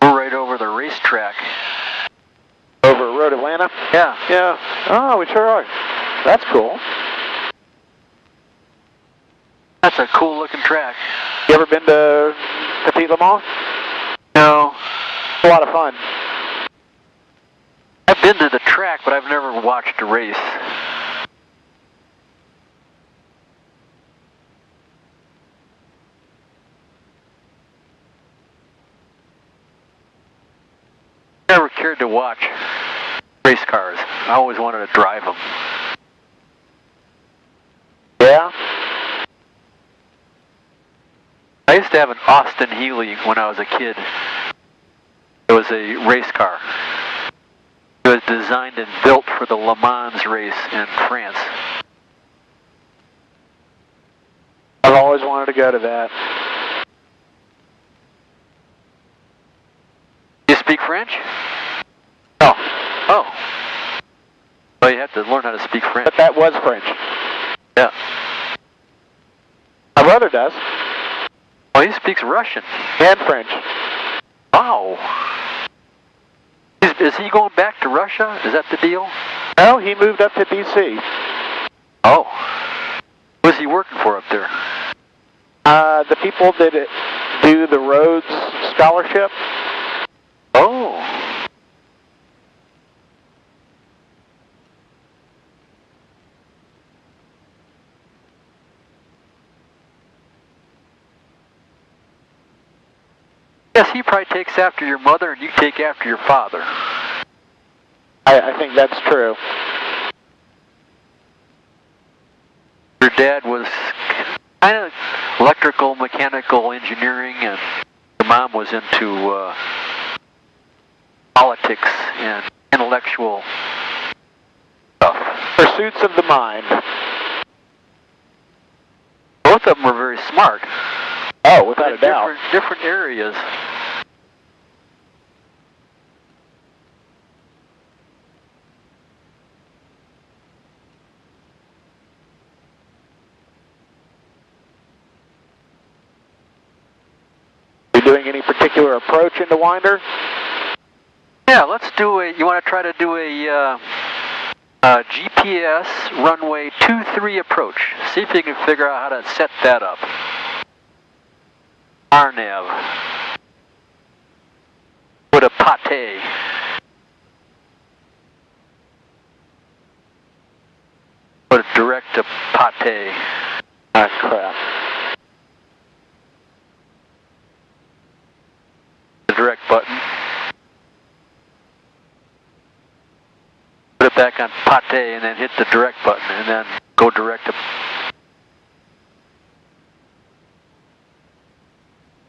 [SPEAKER 3] We're right over the racetrack.
[SPEAKER 2] Over Road Atlanta?
[SPEAKER 3] Yeah.
[SPEAKER 2] Yeah. Oh, we sure are. That's cool.
[SPEAKER 3] That's a cool looking track.
[SPEAKER 2] You ever been to Petit Le Mans?
[SPEAKER 3] No.
[SPEAKER 2] It's a lot of fun.
[SPEAKER 3] I've been to the track, but I've never watched a race. Never cared to watch race cars. I always wanted to drive them.
[SPEAKER 2] Yeah?
[SPEAKER 3] I used to have an Austin Healey when I was a kid. It was a race car. It was designed and built for the Le Mans race in France.
[SPEAKER 2] I've always wanted to go to that.
[SPEAKER 3] You speak French?
[SPEAKER 2] No.
[SPEAKER 3] Oh. Well, you have to learn how to speak French.
[SPEAKER 2] But that was French.
[SPEAKER 3] Yeah.
[SPEAKER 2] My brother does.
[SPEAKER 3] Oh, he speaks Russian.
[SPEAKER 2] And French.
[SPEAKER 3] Wow. Is he going back to Russia? Is that the deal?
[SPEAKER 2] No, he moved up to D.C.
[SPEAKER 3] Oh. Who's he working for up there?
[SPEAKER 2] The people that do the Rhodes Scholarship.
[SPEAKER 3] Oh. Yes, he probably takes after your mother and you take after your father.
[SPEAKER 2] I think that's true.
[SPEAKER 3] Your dad was kind of electrical, mechanical engineering, and your mom was into politics and intellectual stuff.
[SPEAKER 2] Pursuits of the mind.
[SPEAKER 3] Both of them were very smart.
[SPEAKER 2] Oh, without a doubt.
[SPEAKER 3] Different areas.
[SPEAKER 2] You doing any particular approach into Winder?
[SPEAKER 3] Yeah, let's do a. You want to try to do a GPS runway 23 approach. See if you can figure out how to set that up. RNAV. Put a pate. Put a direct to pate.
[SPEAKER 2] Ah, crap.
[SPEAKER 3] The direct button. Put it back on pate and then hit the direct button and then go direct to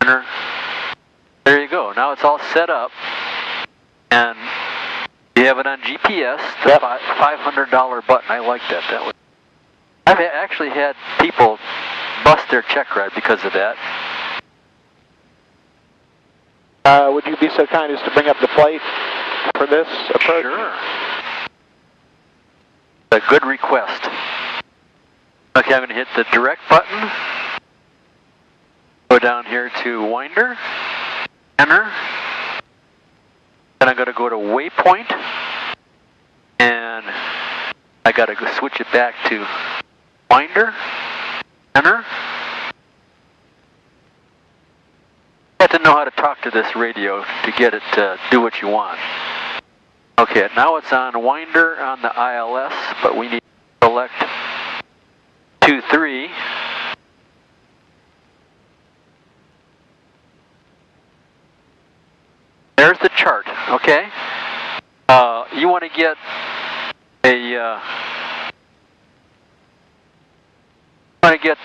[SPEAKER 3] enter. There you go. Now it's all set up and you have it on GPS, the
[SPEAKER 2] Yep.
[SPEAKER 3] $500 button. I like that. I've actually had people bust their check ride because of that.
[SPEAKER 2] Would you be so kind as to bring up the plate for this approach?
[SPEAKER 3] Sure. A good request. Okay, I'm going to hit the direct button. Go down here to Winder. Enter. Then I'm going to go to waypoint. And I got to go switch it back to Winder. Enter. You have to know how to talk to this radio to get it to do what you want. Okay, now it's on Winder on the ILS, but we need to select 23. There's the chart, okay? You want to get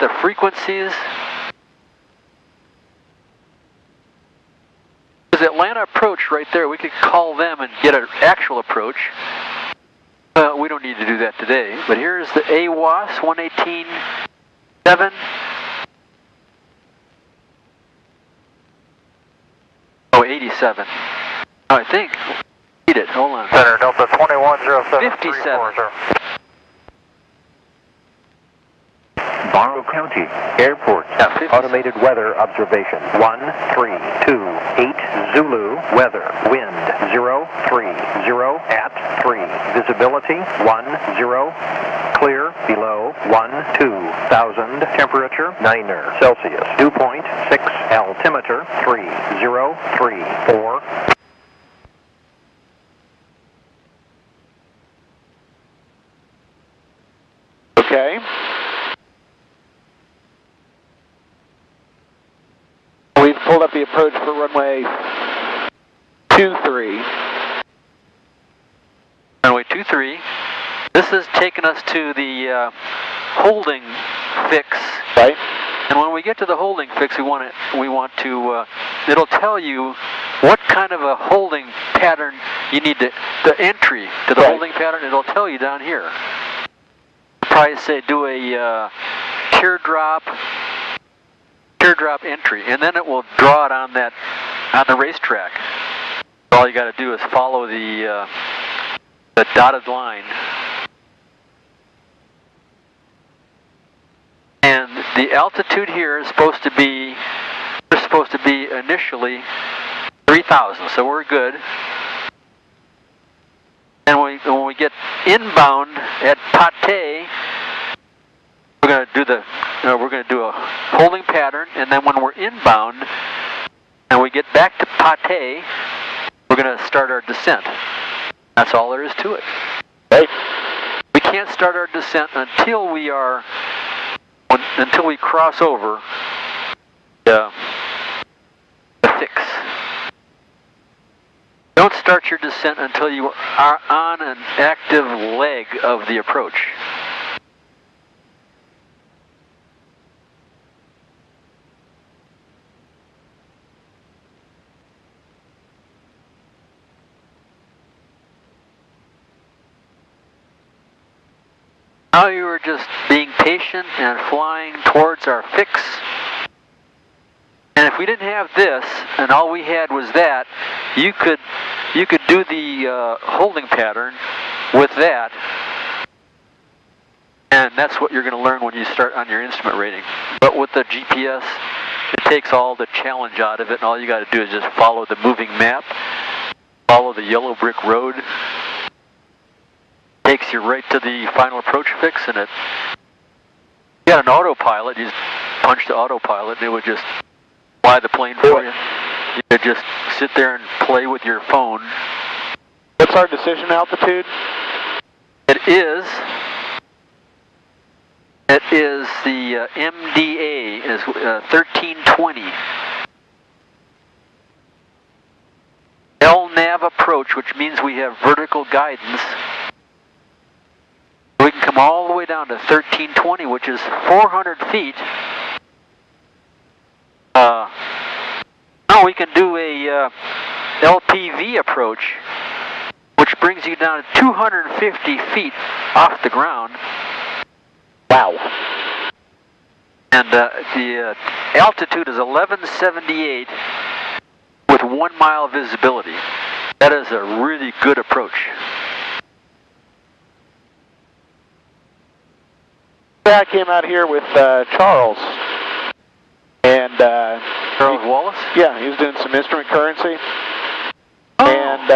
[SPEAKER 3] the frequencies. There's Atlanta approach right there. We could call them and get an actual approach. We don't need to do that today. But here's the AWAS 118.7. Oh, 86. 57. I think. Read it. Hold on.
[SPEAKER 7] Center Delta 2107.
[SPEAKER 3] 57.
[SPEAKER 8] Barrow County Airport.
[SPEAKER 3] Yeah, 57.
[SPEAKER 8] Automated weather observation. 1328 Zulu. Weather. Wind 030 at 3. Visibility 10. Clear below 12,000. Temperature 9 Celsius. Dew point 6. Altimeter 3034.
[SPEAKER 2] Okay. We've pulled up the approach for runway 23.
[SPEAKER 3] Runway 23. This has taken us to the holding fix.
[SPEAKER 2] Right.
[SPEAKER 3] And when we get to the holding fix, we want to it'll tell you what kind of a holding pattern you need the entry to the
[SPEAKER 2] right.
[SPEAKER 3] holding pattern. It'll tell you down here. Probably say do a teardrop entry, and then it will draw it on the racetrack. All you got to do is follow the dotted line. And the altitude here is supposed to be initially 3,000, so we're good. And when we get inbound at Pate, we're going to do a holding pattern, and then when we're inbound and we get back to Pate, we're going to start our descent. That's all there is to it.
[SPEAKER 2] Right.
[SPEAKER 3] We can't start our descent until we cross over the fix. Don't start your descent until you are on an active leg of the approach. Now you are just being patient and flying towards our fix. And if we didn't have this, and all we had was that, you could do the holding pattern with that, and that's what you're going to learn when you start on your instrument rating. But with the GPS, it takes all the challenge out of it, and all you got to do is just follow the moving map, follow the yellow brick road. Takes you right to the final approach fix, and you got an autopilot. You just punch the autopilot, and it would just fly the plane for you. You could just sit there and play with your phone.
[SPEAKER 2] What's our decision altitude?
[SPEAKER 3] It is the MDA is 1320. LNAV approach, which means we have vertical guidance. We can come all the way down to 1320, which is 400 feet. Now we can do a LPV approach, which brings you down to 250 feet off the ground.
[SPEAKER 2] Wow.
[SPEAKER 3] And the altitude is 1178 with 1 mile visibility. That is a really good approach.
[SPEAKER 2] I came out here with Charles, and
[SPEAKER 3] Charles Wallace?
[SPEAKER 2] Yeah, he was doing some instrument currency, and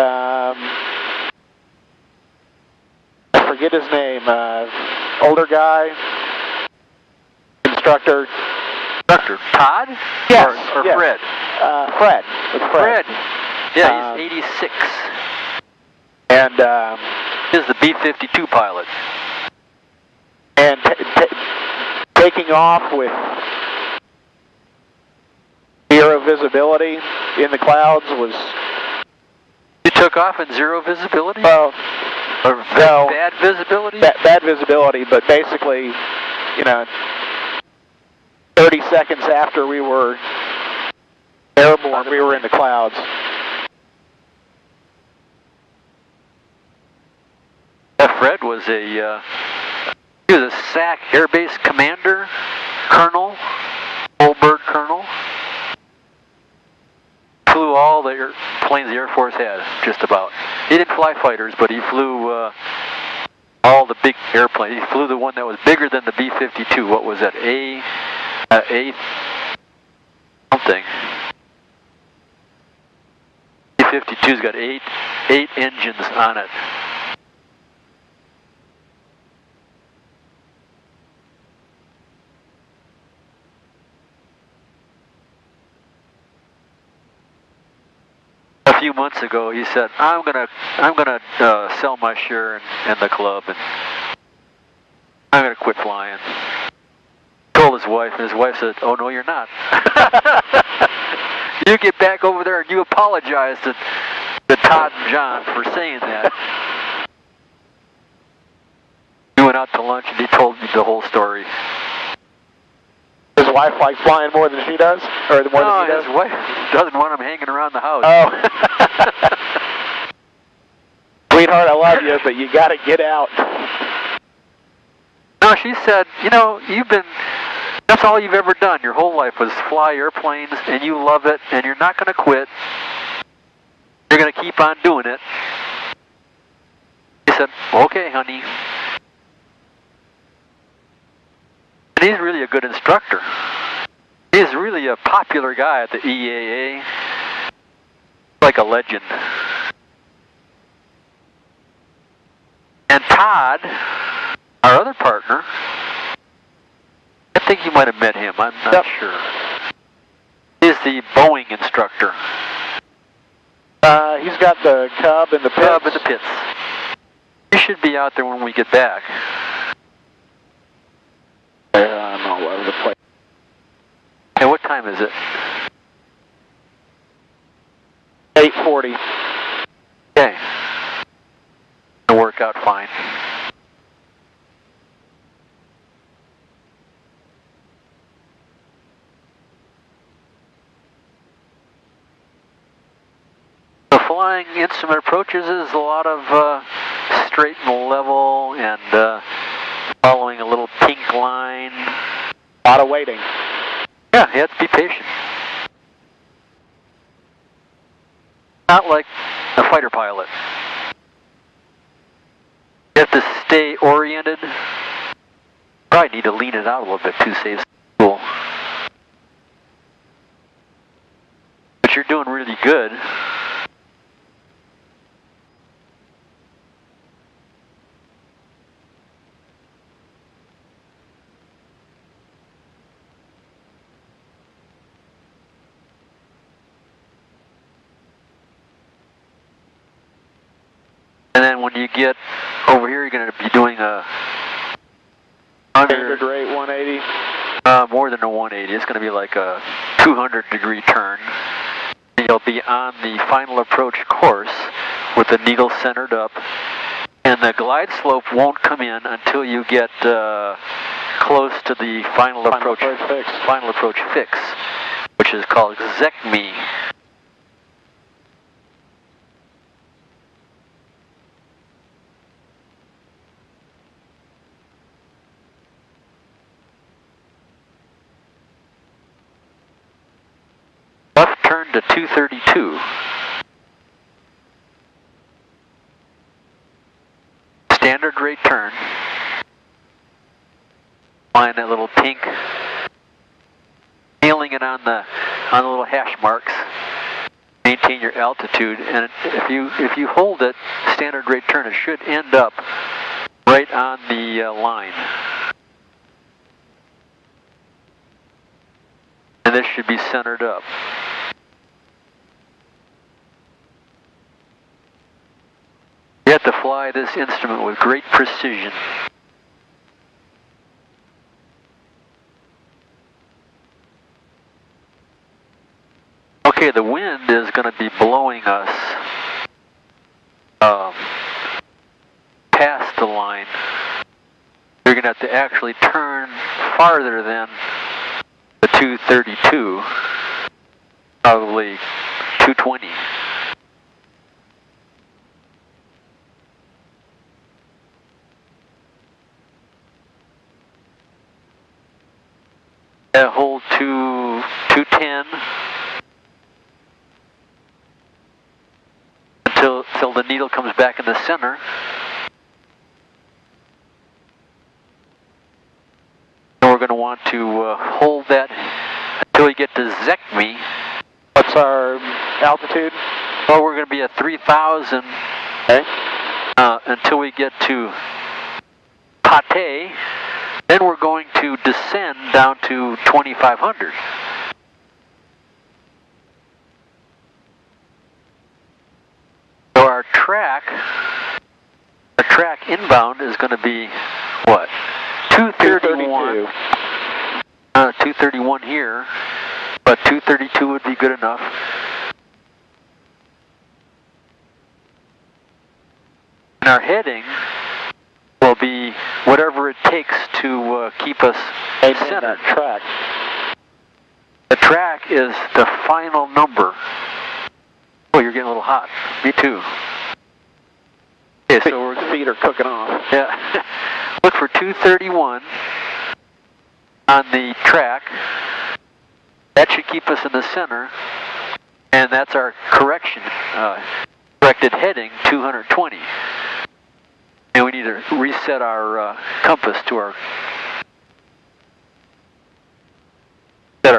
[SPEAKER 2] I forget his name. Older guy, instructor.
[SPEAKER 3] Instructor Todd?
[SPEAKER 2] Yes.
[SPEAKER 3] Or
[SPEAKER 2] yes.
[SPEAKER 3] Fred?
[SPEAKER 2] Fred. It's Fred.
[SPEAKER 3] Yeah, he's 86.
[SPEAKER 2] And
[SPEAKER 3] he's the B-52 pilot.
[SPEAKER 2] And taking off with zero visibility in the clouds was...
[SPEAKER 3] You took off in zero visibility?
[SPEAKER 2] Well,
[SPEAKER 3] or
[SPEAKER 2] no,
[SPEAKER 3] bad visibility?
[SPEAKER 2] Bad visibility, but basically, 30 seconds after we were airborne, we were in the clouds.
[SPEAKER 3] Fred was he was a SAC Air Base commander, colonel, full bird colonel. Flew all the airplanes the Air Force had, just about. He didn't fly fighters, but he flew all the big airplanes. He flew the one that was bigger than the B-52. What was that? A something. B-52's got eight engines on it. A few months ago, he said, "I'm gonna sell my share in the club, and I'm gonna quit flying." Told his wife, and his wife said, "Oh no, you're not. You get back over there and you apologize to Todd and John for saying that." We went out to lunch, and he told me the whole story.
[SPEAKER 2] His wife likes flying more than she does? Or more than he does?
[SPEAKER 3] His wife doesn't want him hanging around the house.
[SPEAKER 2] Oh. Sweetheart, I love you, but you gotta get out.
[SPEAKER 3] No, she said, that's all you've ever done. Your whole life was fly airplanes, and you love it, and you're not gonna quit. You're gonna keep on doing it. He said, "Okay, honey." And he's really a good instructor. He's really a popular guy at the EAA. Like a legend. And Todd, our other partner, I think you might have met him, I'm not sure. He's the Boeing instructor.
[SPEAKER 2] He's got the Cub and the Pitts.
[SPEAKER 3] Cub and the Pitts. He should be out there when we get back.
[SPEAKER 2] I'm all over the place.
[SPEAKER 3] Hey, what time is it?
[SPEAKER 2] 8:40.
[SPEAKER 3] Okay. It'll work out fine. The flying instrument approaches is a lot of straight and level and following a little pink line.
[SPEAKER 2] A lot of waiting.
[SPEAKER 3] Yeah, you have to be patient. Not like a fighter pilot. You have to stay oriented. Probably need to lean it out a little bit to save fuel. But you're doing really good. And then when you get over here, you're going to be doing a
[SPEAKER 2] Standard rate 180.
[SPEAKER 3] More than a 180. It's going to be like a 200-degree turn. You'll be on the final approach course with the needle centered up, and the glide slope won't come in until you get close to the final approach fix, which is called ZECME. Left turn to 232. Standard rate turn. Find that little pink. Nailing it on the little hash marks. Maintain your altitude, and if you hold it, standard rate turn, it should end up right on the line. And this should be centered up. You have to fly this instrument with great precision. Okay, the wind is going to be blowing us past the line. You're going to have to actually turn farther than the 232, probably 220. Hold to 210. until the needle comes back in the center. And we're going to want to hold that until we get to Zekmi.
[SPEAKER 2] What's our altitude?
[SPEAKER 3] Well, we're going to be at 3,000 until we get to Pate. Then we're going to descend down to 2,500. So our track inbound is going to be what? 231. 231 here, but 232 would be good enough. And our heading will be whatever it takes to keep us centered.
[SPEAKER 2] Track.
[SPEAKER 3] The track is the final number. Oh, you're getting a little hot. Me too. Okay, so our
[SPEAKER 2] feet are cooking off.
[SPEAKER 3] Yeah. Look for 231 on the track. That should keep us in the center, and that's our corrected heading, 220. And we need to reset our compass to our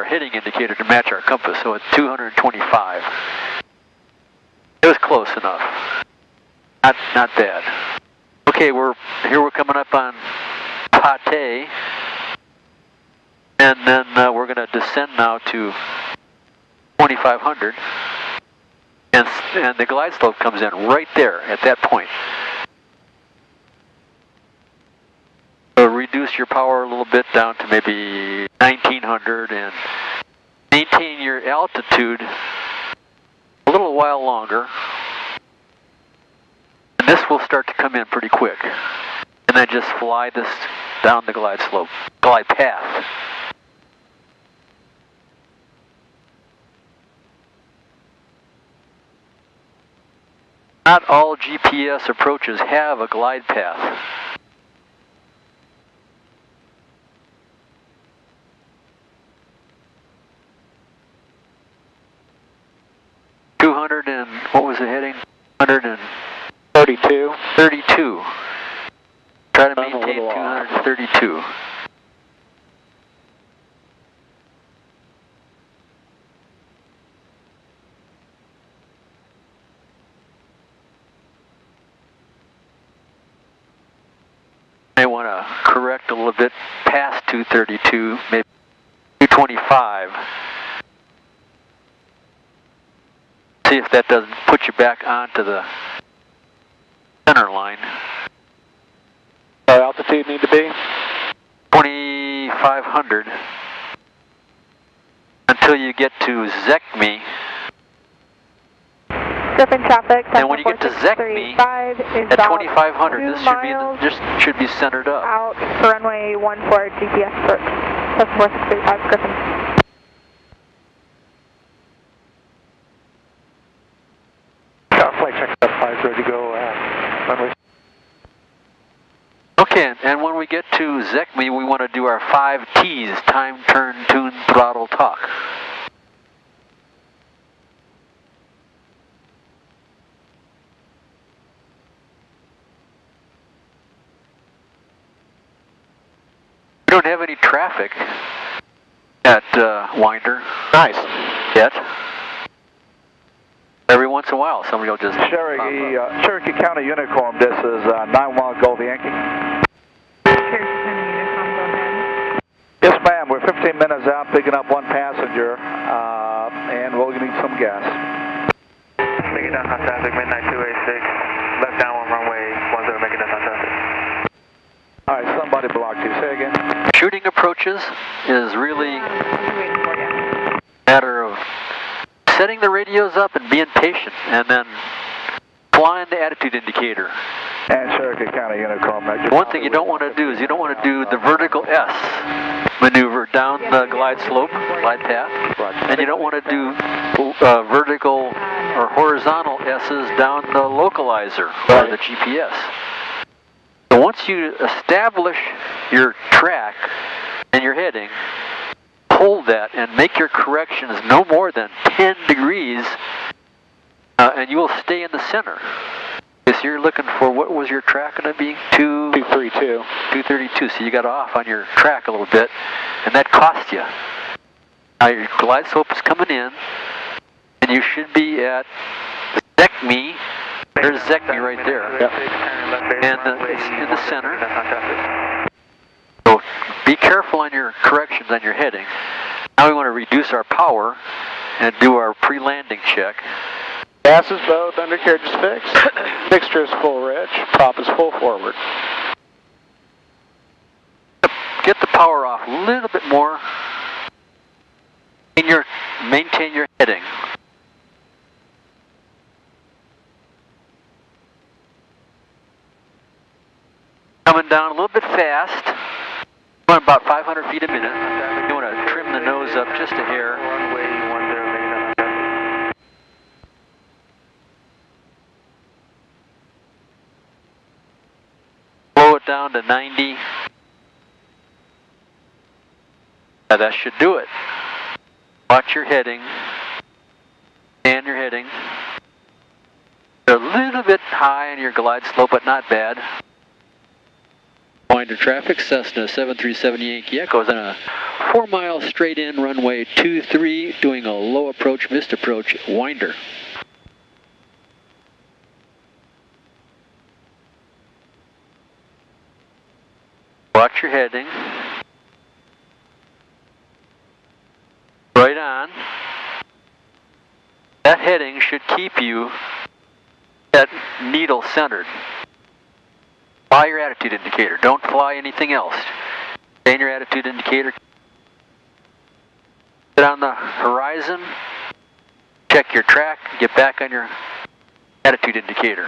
[SPEAKER 3] heading indicator to match our compass. So it's 225. It was close enough. Not bad. Okay, we're coming up on Pate, and then we're going to descend now to 2,500, and the glide slope comes in right there at that point. So reduce your power a little bit down to maybe 1,900 and maintain your altitude a little while longer. And this will start to come in pretty quick. And then just fly this down the glide path. Not all GPS approaches have a glide path. And what was the heading? 132. 32. Try to maintain 232. I want to correct a little bit past 232, maybe 225. See if that doesn't put you back onto the center line.
[SPEAKER 2] Our altitude need to be?
[SPEAKER 3] 2,500 until you get to Zekmi.
[SPEAKER 9] Griffin traffic.
[SPEAKER 3] And when you get to Zekmi at 2,500, this should be centered up.
[SPEAKER 9] Out for runway 14 GPS approach. 74635 Griffin.
[SPEAKER 5] Flight check 5 ready to go. Runway.
[SPEAKER 3] Okay, and when we get to Zekmi, we want to do our 5 T's: time, turn, tune, throttle, talk. We don't have any traffic at Winder.
[SPEAKER 2] Nice.
[SPEAKER 3] Yet. Every once in a while, somebody will just...
[SPEAKER 5] Cherokee County Unicorn, this is 91 Golf Yankee. Yes, ma'am, we're 15 minutes out picking up one passenger, and we'll need some gas.
[SPEAKER 7] Making down Fantastic, midnight 286, left downwind runway 10, making down Fantastic.
[SPEAKER 5] All right, somebody blocked you. Say again.
[SPEAKER 3] Shooting approaches is really a matter of setting the radios up and being patient, and then flying the attitude indicator.
[SPEAKER 5] And Cherokee County Unicorn.
[SPEAKER 3] One thing you don't want to do is you don't want to do the vertical S maneuver down the glide path, and you don't want to do vertical or horizontal S's down the localizer or the GPS. So once you establish your track and your heading, hold that and make your corrections no more than 10 degrees, and you will stay in the center. Yes, you're looking for, what was your track going to be?
[SPEAKER 2] 232.
[SPEAKER 3] 232, so you got off on your track a little bit, and that cost you. Now your glide slope is coming in, and you should be at ZECME. There's ZECME right there.
[SPEAKER 2] Yep.
[SPEAKER 3] And it's in the center. So be careful on your corrections on your heading. Now we want to reduce our power and do our pre-landing check.
[SPEAKER 2] Gas is both, undercarriage is fixed. Mixture is full rich, prop is full forward.
[SPEAKER 3] Get the power off a little bit more. And maintain your heading. Coming down a little bit fast. Going about 500 feet a minute. You want to trim the nose up just a hair. Blow it down to 90. Now that should do it. Watch your heading. Stand your heading. A little bit high in your glide slope, but not bad. Winder traffic, Cessna 737 Yankee Echo is on a 4-mile straight in runway 23, doing a low approach, missed approach, winder. Watch your heading. Right on. That heading should keep you at needle centered. Fly your attitude indicator. Don't fly anything else. Stay in your attitude indicator. Get on the horizon. Check your track. Get back on your attitude indicator.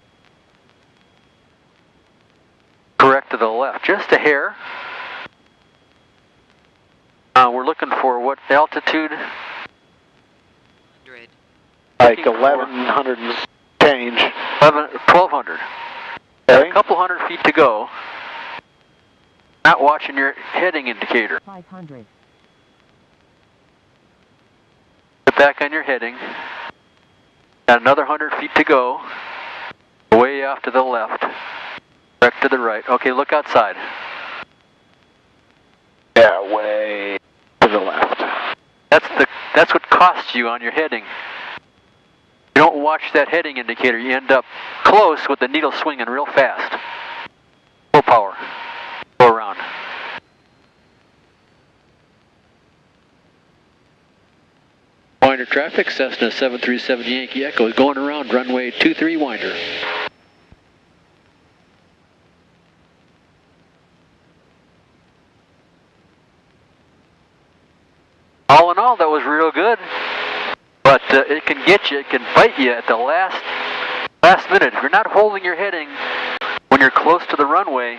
[SPEAKER 3] Correct to the left. Just a hair. We're looking for what altitude?
[SPEAKER 2] Like 1100 and change.
[SPEAKER 3] 1200.
[SPEAKER 2] Okay.
[SPEAKER 3] A couple hundred feet to go. Not watching your heading indicator.
[SPEAKER 6] 500.
[SPEAKER 3] Get back on your heading. Got another 100 feet to go. Way off to the left. Correct to the right. Okay, look outside.
[SPEAKER 2] Yeah, way to the left.
[SPEAKER 3] That's what costs you on your heading. You don't watch that heading indicator, you end up close with the needle swinging real fast. Full power. Go around. Winder traffic, Cessna 737 Yankee Echo is going around runway 23 winder. All in all, that was real good. But it can get you, it can bite you at the last minute. If you're not holding your heading when you're close to the runway,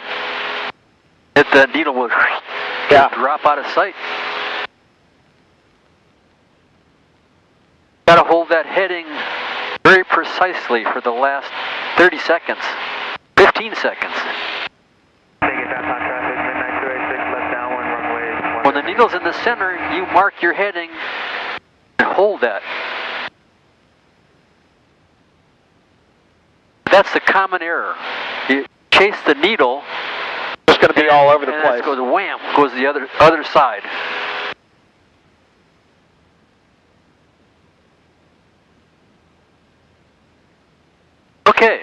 [SPEAKER 3] the needle will drop out of sight. Got to hold that heading very precisely for the last 30 seconds, 15 seconds. When the needle's in the center, you mark your heading and hold that. That's the common error. You chase the needle.
[SPEAKER 2] It's going to be all over the place.
[SPEAKER 3] It goes wham, goes the other side. Okay,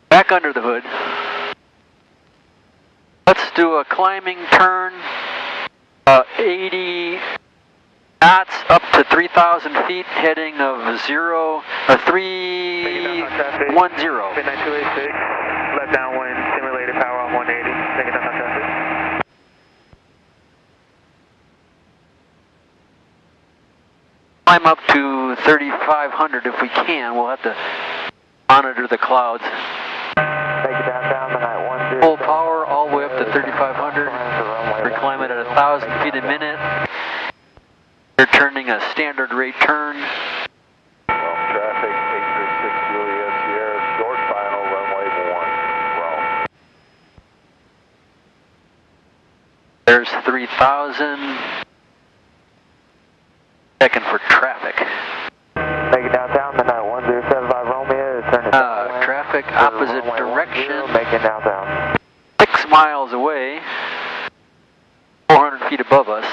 [SPEAKER 3] back under the hood. Let's do a climbing turn, 80 knots up to 3,000 feet, heading of 310.
[SPEAKER 5] Midnight 286, left downwind, simulated power on 180, take it down on traffic.
[SPEAKER 3] Climb up to 3,500 if we can. We'll have to monitor the clouds.
[SPEAKER 5] Take it downtown, midnight 10.
[SPEAKER 3] Full power all the way up to 3,500. We're climbing at 1,000 feet a minute. We're turning a standard rate turn.
[SPEAKER 4] Traffic 836 Juliet Sierra, short final, runway 1.
[SPEAKER 3] There's 3,000. Checking for traffic.
[SPEAKER 5] Take it downtown, midnight 1075 Romeo, turn it downwind.
[SPEAKER 3] Traffic traffic opposite direction.
[SPEAKER 7] Making downtown.
[SPEAKER 3] 6 miles away, 400 feet above us.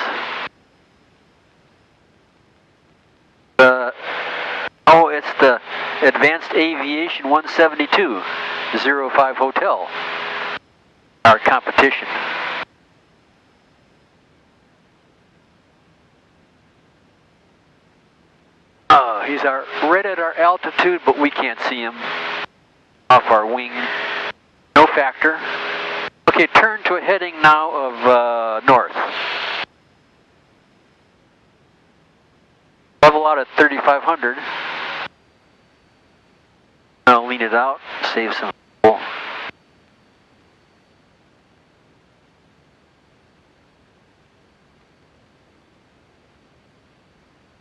[SPEAKER 3] Oh, it's the Advanced Aviation 172, 05 Hotel, our competition. He's right at our altitude, but we can't see him off our wing. No factor. Okay, turn to a heading now of north. Level out at 3,500. I'll lean it out, save some fuel.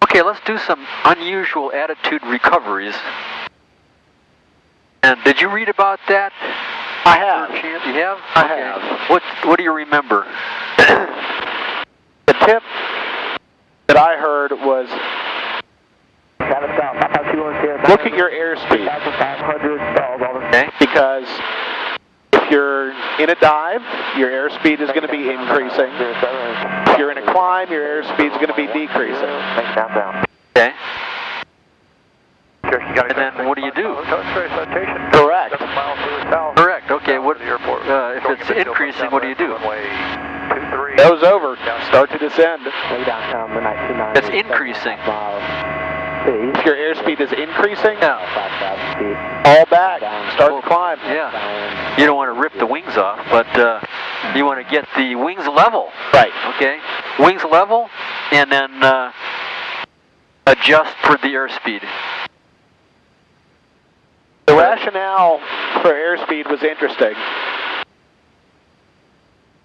[SPEAKER 3] Okay, let's do some unusual attitude recoveries. And did you read about that?
[SPEAKER 2] I have.
[SPEAKER 3] You have?
[SPEAKER 2] I
[SPEAKER 3] Okay.
[SPEAKER 2] have.
[SPEAKER 3] What do you remember?
[SPEAKER 2] The tip that I heard was look at your airspeed.
[SPEAKER 3] Okay.
[SPEAKER 2] Because if you're in a dive, your airspeed is going to be increasing. If you're in a climb, your airspeed is going to be decreasing.
[SPEAKER 3] Okay. And then what do you do?
[SPEAKER 2] Correct.
[SPEAKER 3] Correct. Okay. What? If it's increasing, what do you do?
[SPEAKER 2] Goes over. Start to descend.
[SPEAKER 3] It's increasing.
[SPEAKER 2] If your airspeed is increasing,
[SPEAKER 3] Yeah.
[SPEAKER 2] all back. Start to climb.
[SPEAKER 3] Yeah. You don't want to rip the wings off, but you want to get the wings level.
[SPEAKER 2] Right.
[SPEAKER 3] Okay. Wings level, and then adjust for the airspeed.
[SPEAKER 2] The rationale for airspeed was interesting.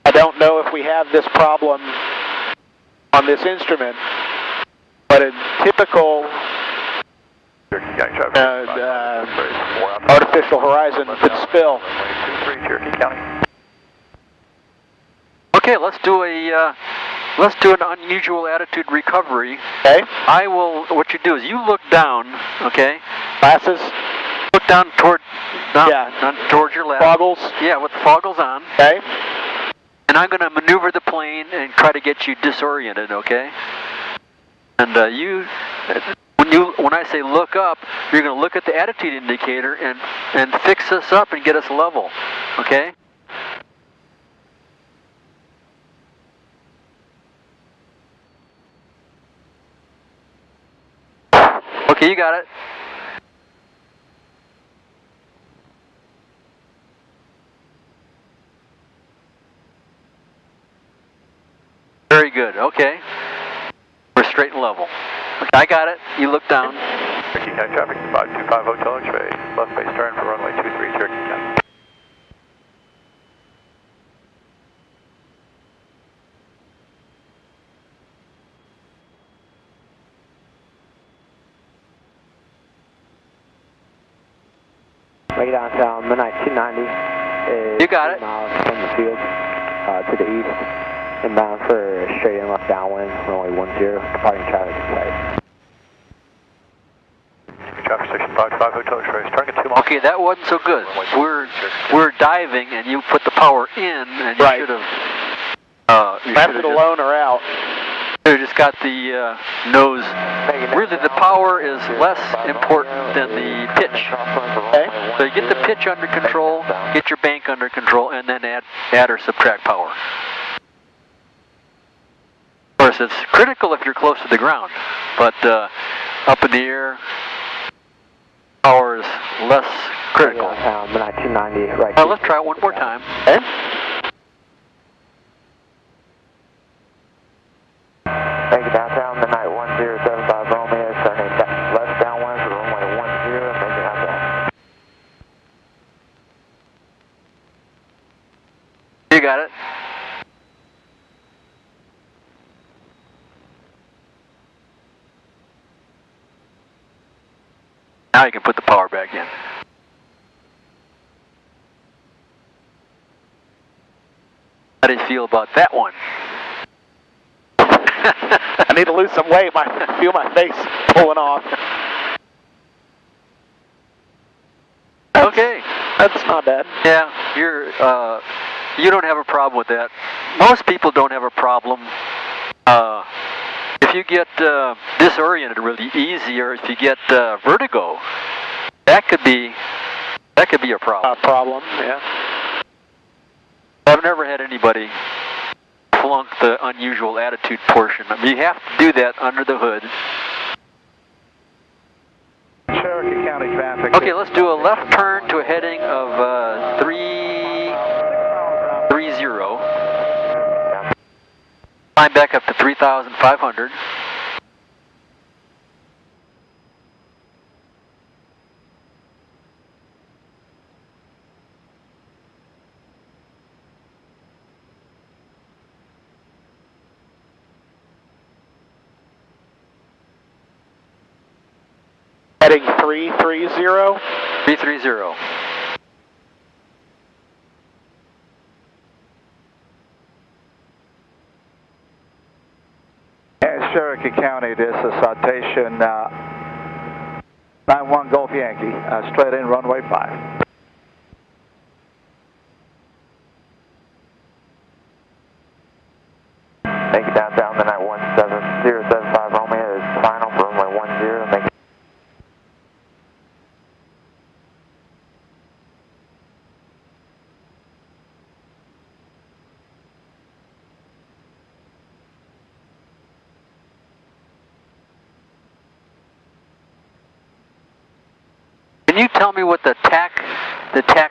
[SPEAKER 2] I don't know if we have this problem on this instrument, but in typical artificial horizon could spill.
[SPEAKER 3] Okay, let's do an unusual attitude recovery.
[SPEAKER 2] Okay.
[SPEAKER 3] What you do is you look down, okay?
[SPEAKER 2] Glasses.
[SPEAKER 3] Look down towards your left.
[SPEAKER 2] Goggles.
[SPEAKER 3] Yeah, with the goggles on.
[SPEAKER 2] Okay.
[SPEAKER 3] And I'm going to maneuver the plane and try to get you disoriented, okay? And when I say look up, you're going to look at the attitude indicator and fix us up and get us level, okay? Okay, you got it. Very good, okay. We're straight and level. Okay, I got it. You look down.
[SPEAKER 7] Cherokee County traffic, 525 Hotel X-ray, left base turn for runway 23, Cherokee County.
[SPEAKER 10] Way downtown, midnight 290 is
[SPEAKER 3] You got it.
[SPEAKER 10] 3 miles from the field to the east, inbound for straight and left downwind, runway 10, departing traffic site.
[SPEAKER 7] Traffic station 525 Hotel X-ray, starting at 2 miles.
[SPEAKER 3] Okay, that wasn't so good. We're diving and you put the power in and you
[SPEAKER 2] Right.
[SPEAKER 3] should have
[SPEAKER 2] Left it alone or out.
[SPEAKER 3] You just got the nose. Really, the power is less important than the pitch.
[SPEAKER 2] Okay.
[SPEAKER 3] So you get the pitch under control, get your bank under control, and then add or subtract power. Of course, it's critical if you're close to the ground, but up in the air, power is less critical.
[SPEAKER 10] Midnight 290, right.
[SPEAKER 3] Now let's try it one more time.
[SPEAKER 2] Okay.
[SPEAKER 10] Thank you, downtown, midnight 1075 Romeo, starting left downwind for runway 10, thank you, downtown.
[SPEAKER 3] You got it. Now you can put the power back in. How do you feel about that one?
[SPEAKER 2] I need to lose some weight. I feel my face pulling off.
[SPEAKER 3] Okay.
[SPEAKER 2] That's not bad.
[SPEAKER 3] Yeah, you don't have a problem with that. Most people don't have a problem. If you get disoriented really easy, or if you get vertigo, that could be a problem.
[SPEAKER 2] Yeah.
[SPEAKER 3] I've never had anybody flunk the unusual attitude portion. I mean, you have to do that under the hood.
[SPEAKER 7] Cherokee County traffic.
[SPEAKER 3] Okay, let's do a left turn to a heading of 330. Climb back up to 3,500.
[SPEAKER 2] Heading 330.
[SPEAKER 3] 330.
[SPEAKER 7] Cherokee County, this is citation 91 Golf Yankee, straight in runway 5.
[SPEAKER 10] Make it downtown, the 91075 Romeo is final for runway 10. Make it
[SPEAKER 3] Can you tell me what the tack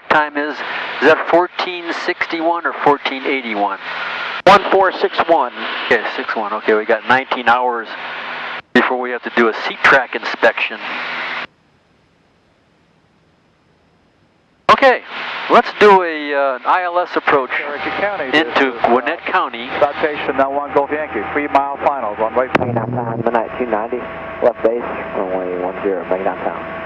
[SPEAKER 3] time is? Is that 1461 or 1481?
[SPEAKER 2] 1461.
[SPEAKER 3] Okay, 61. Okay, we got 19 hours before we have to do a seat track inspection. Okay, let's do an ILS approach into Gwinnett County.
[SPEAKER 7] Citation 91 Golf Yankee, 3 mile final, runway 5.
[SPEAKER 10] make it downtown, midnight 290, left base, runway 10, make it downtown.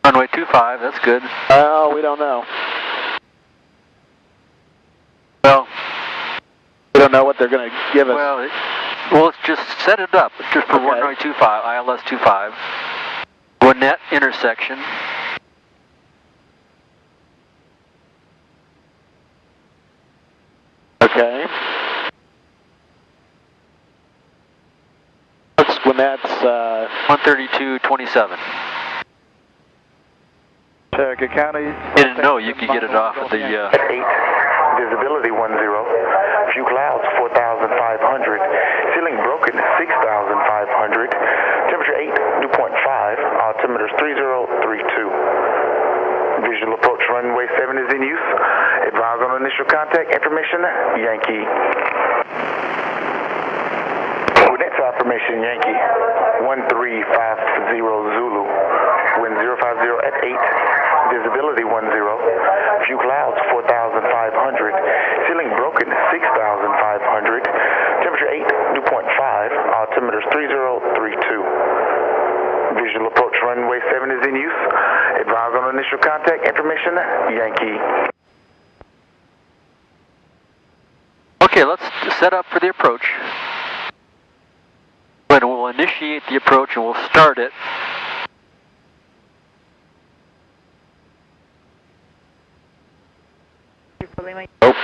[SPEAKER 3] Runway 25, that's good.
[SPEAKER 2] Oh, we don't know.
[SPEAKER 3] Well,
[SPEAKER 2] we don't know what they're going to give us.
[SPEAKER 3] Well, let's just set it up just for runway 25, ILS 25. Gwinnett intersection.
[SPEAKER 2] Okay. What's Gwinnett's
[SPEAKER 3] 132.27.
[SPEAKER 7] Cherokee County.
[SPEAKER 3] Didn't know you could get it off of the...
[SPEAKER 11] At 8, visibility 10, few clouds 4,500, ceiling broken 6,500, temperature 8, dew point 5, altimeter 3032. Visual approach runway 7 is in use. Advise on initial contact information, Yankee. Gwinnett affirmation, Yankee. 1350 Zulu. Wind 050 at 8. Visibility 10. Few clouds 4,500. Ceiling broken 6,500. Temperature 8, dew point 5. Altimeter 3032. Visual approach runway 7 is in use. Advise on initial contact information, Yankee.
[SPEAKER 3] Okay, let's set up for the approach. And we'll initiate the approach and we'll start it.
[SPEAKER 2] Nope.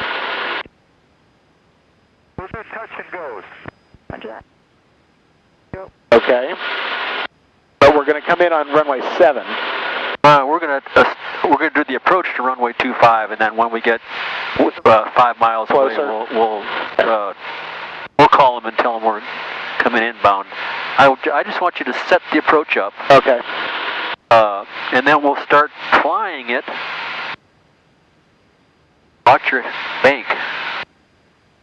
[SPEAKER 7] Touch and goes.
[SPEAKER 1] Roger that.
[SPEAKER 2] Okay. So we're going to come in on runway 7.
[SPEAKER 3] We're gonna do the approach to runway 25, and then when we get 5 miles away, we'll call them and tell them we're coming inbound. I just want you to set the approach up.
[SPEAKER 2] Okay.
[SPEAKER 3] And then we'll start flying it. Watch your bank.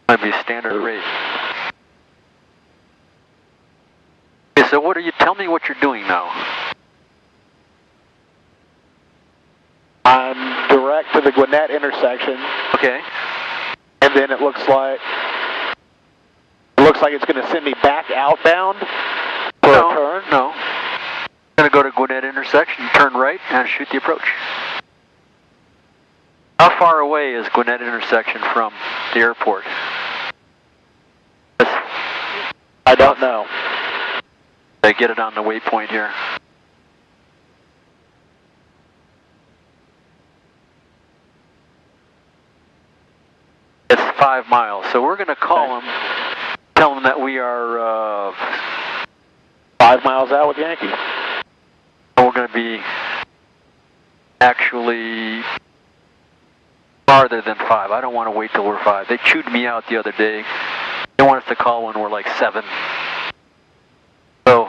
[SPEAKER 3] Might be standard rate. Okay, so tell me what you're doing now.
[SPEAKER 2] I'm direct to the Gwinnett intersection.
[SPEAKER 3] Okay.
[SPEAKER 2] And then it looks like it's going to send me back outbound for a turn.
[SPEAKER 3] No. Going to go to Gwinnett intersection, turn right, and shoot the approach. How far away is Gwinnett intersection from the airport?
[SPEAKER 2] I don't know.
[SPEAKER 3] They get it on the waypoint here. It's 5 miles, so we're going to call them, tell them that we are
[SPEAKER 2] 5 miles out with Yankee.
[SPEAKER 3] We're going to be actually farther than 5. I don't want to wait till we're 5. They chewed me out the other day. They want us to call when we're like 7. So,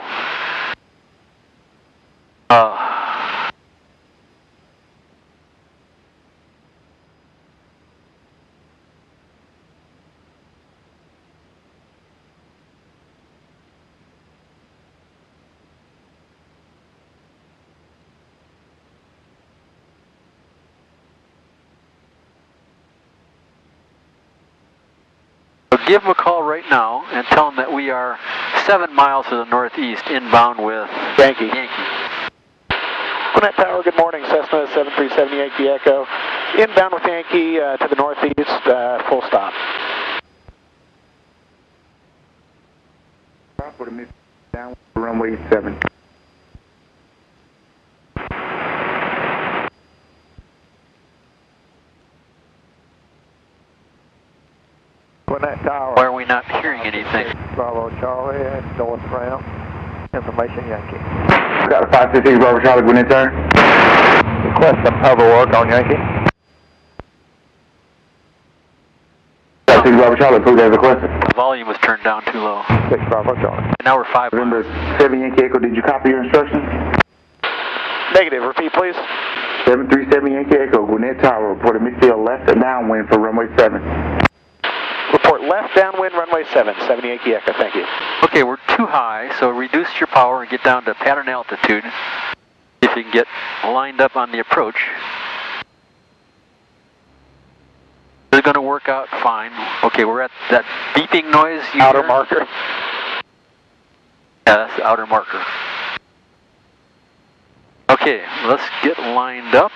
[SPEAKER 3] give them a call right now and tell them that we are 7 miles to the northeast, inbound with
[SPEAKER 2] Yankee.
[SPEAKER 3] Gwinnett
[SPEAKER 2] Tower, good morning. Cessna 737 Yankee Echo. Inbound with Yankee to the northeast, full stop.
[SPEAKER 11] Down runway 7.
[SPEAKER 5] Gwinnett Tower.
[SPEAKER 3] Why are we not hearing anything?
[SPEAKER 5] Bravo Charlie and north ramp. Information Yankee.
[SPEAKER 11] Got a 556 Bravo Charlie, Gwinnett Tower.
[SPEAKER 5] Request some hover work on Yankee.
[SPEAKER 11] 556 Bravo Charlie, approved as requested.
[SPEAKER 3] The volume was turned down too low.
[SPEAKER 5] 6 Bravo Charlie.
[SPEAKER 3] And now we're 5
[SPEAKER 11] November
[SPEAKER 3] miles.
[SPEAKER 11] 7 Yankee Echo, did you copy your instructions?
[SPEAKER 2] Negative, repeat please.
[SPEAKER 11] 737 Yankee Echo, Gwinnett Tower, reported midfield left and downwind for runway 7.
[SPEAKER 2] Report left downwind runway 7, 7 Yankee Echo, thank you.
[SPEAKER 3] Okay, we're too high, so reduce your power and get down to pattern altitude. If you can get lined up on the approach. It's going to work out fine. Okay, we're at that beeping noise.
[SPEAKER 2] Outer marker.
[SPEAKER 3] Yeah, that's the outer marker. Okay, let's get lined up.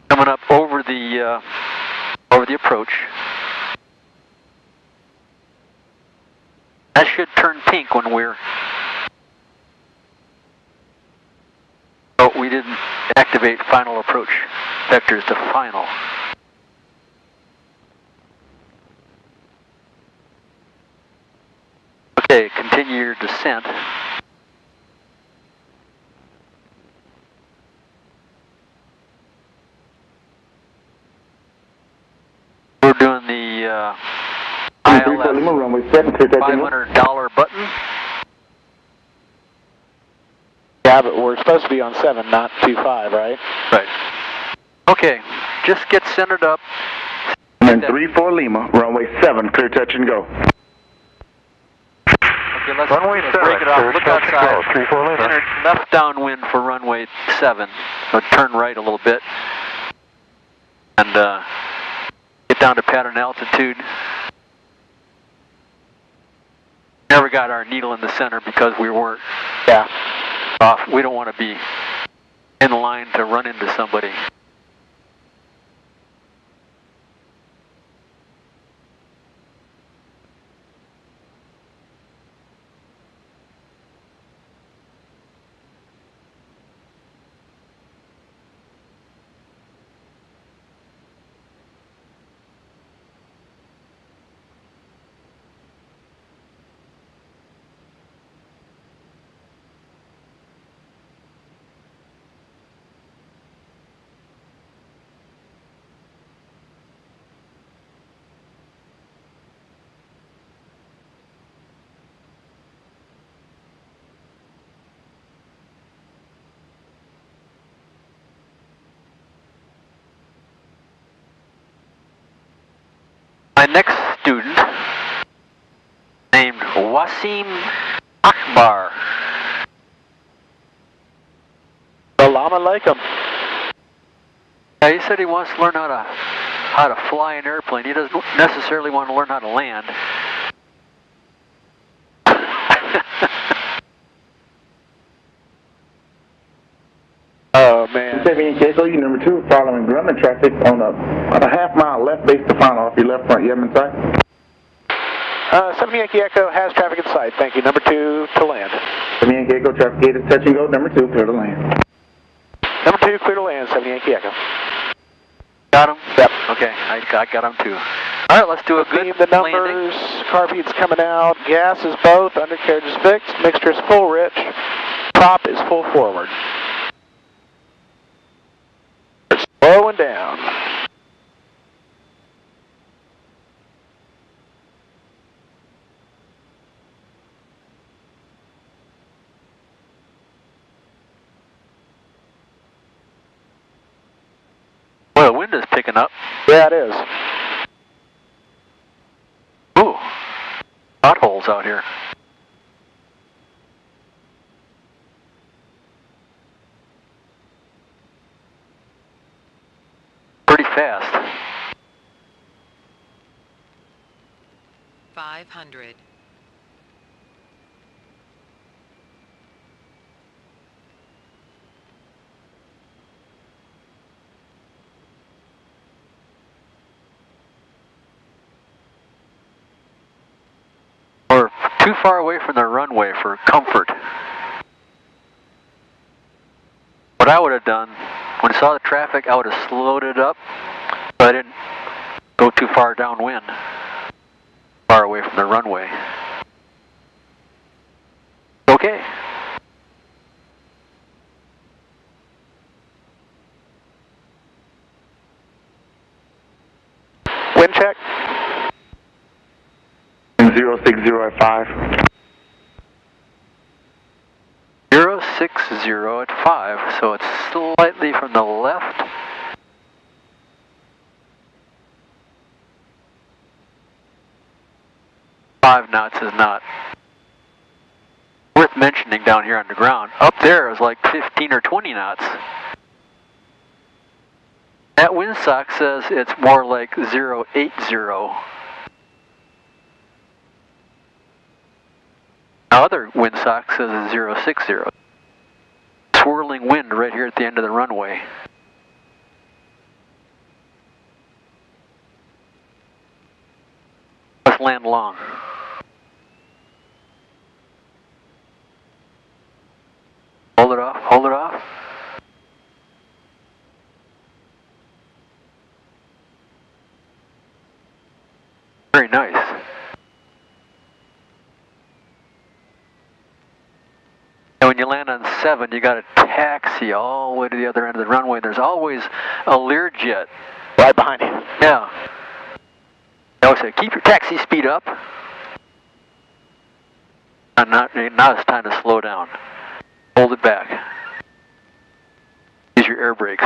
[SPEAKER 3] Coming up over the approach. That should turn pink when we're... Oh, we didn't activate final approach vectors to final. Okay, continue your descent. We're doing the ILS $500 button.
[SPEAKER 2] Yeah, but we're supposed to be on 7, not 25, right?
[SPEAKER 3] Right. Okay, just get centered up.
[SPEAKER 11] And 34 Lima, runway 7, clear touch and go.
[SPEAKER 3] Okay, let's break it off. Look outside.
[SPEAKER 5] 34 Lima.
[SPEAKER 3] Enter left downwind for runway 7. So turn right a little bit. And get down to pattern altitude. Never got our needle in the center because we weren't off. We don't want to be in line to run into somebody. My next student, named Wasim Akbar.
[SPEAKER 2] Salam alaikum.
[SPEAKER 3] Yeah, he said he wants to learn how to fly an airplane. He doesn't necessarily want to learn how to land.
[SPEAKER 2] Oh man.
[SPEAKER 11] 7 Yankee Echo, you number 2, following Grumman traffic on a half mile left base to final off your left front Yemen side.
[SPEAKER 2] 7 Yankee Echo has traffic in sight. Thank you. Number 2 to land.
[SPEAKER 11] 7 Yankee Echo, traffic gate is touch and go. Number 2, clear to land.
[SPEAKER 2] Number 2, clear to land. 7 Yankee Echo.
[SPEAKER 3] Got him?
[SPEAKER 2] Yep.
[SPEAKER 3] Okay, I got him too. All right, let's do a good
[SPEAKER 2] the numbers.
[SPEAKER 3] landing.
[SPEAKER 2] Car feed's coming out. Gas is both. Undercarriage is fixed. Mixture is full rich. Prop is full forward. Slowing down.
[SPEAKER 3] Well, the wind is picking up.
[SPEAKER 2] Yeah, it is.
[SPEAKER 3] Ooh, potholes out here. Pretty fast.
[SPEAKER 12] 500.
[SPEAKER 3] We're too far away from the runway for comfort. What I would have done, when I saw the traffic, I would have slowed it up, but I didn't go too far downwind, far away from the runway. Okay.
[SPEAKER 2] Wind check.
[SPEAKER 11] 060 at 5.
[SPEAKER 3] 060 at 5, so it's slightly from the left. Five knots is not worth mentioning down here on the ground. Up there is like 15 or 20 knots. That windsock says it's more like 080. Other windsock says it's 060. Swirling wind right here at the end of the runway. Let's land long. Hold it off, hold it off. Very nice. And when you land on 7, you got to taxi all the way to the other end of the runway. There's always a Learjet
[SPEAKER 2] right behind you.
[SPEAKER 3] Yeah. I always say, keep your taxi speed up. And now it's time to slow down. Hold it back. Use your air brakes.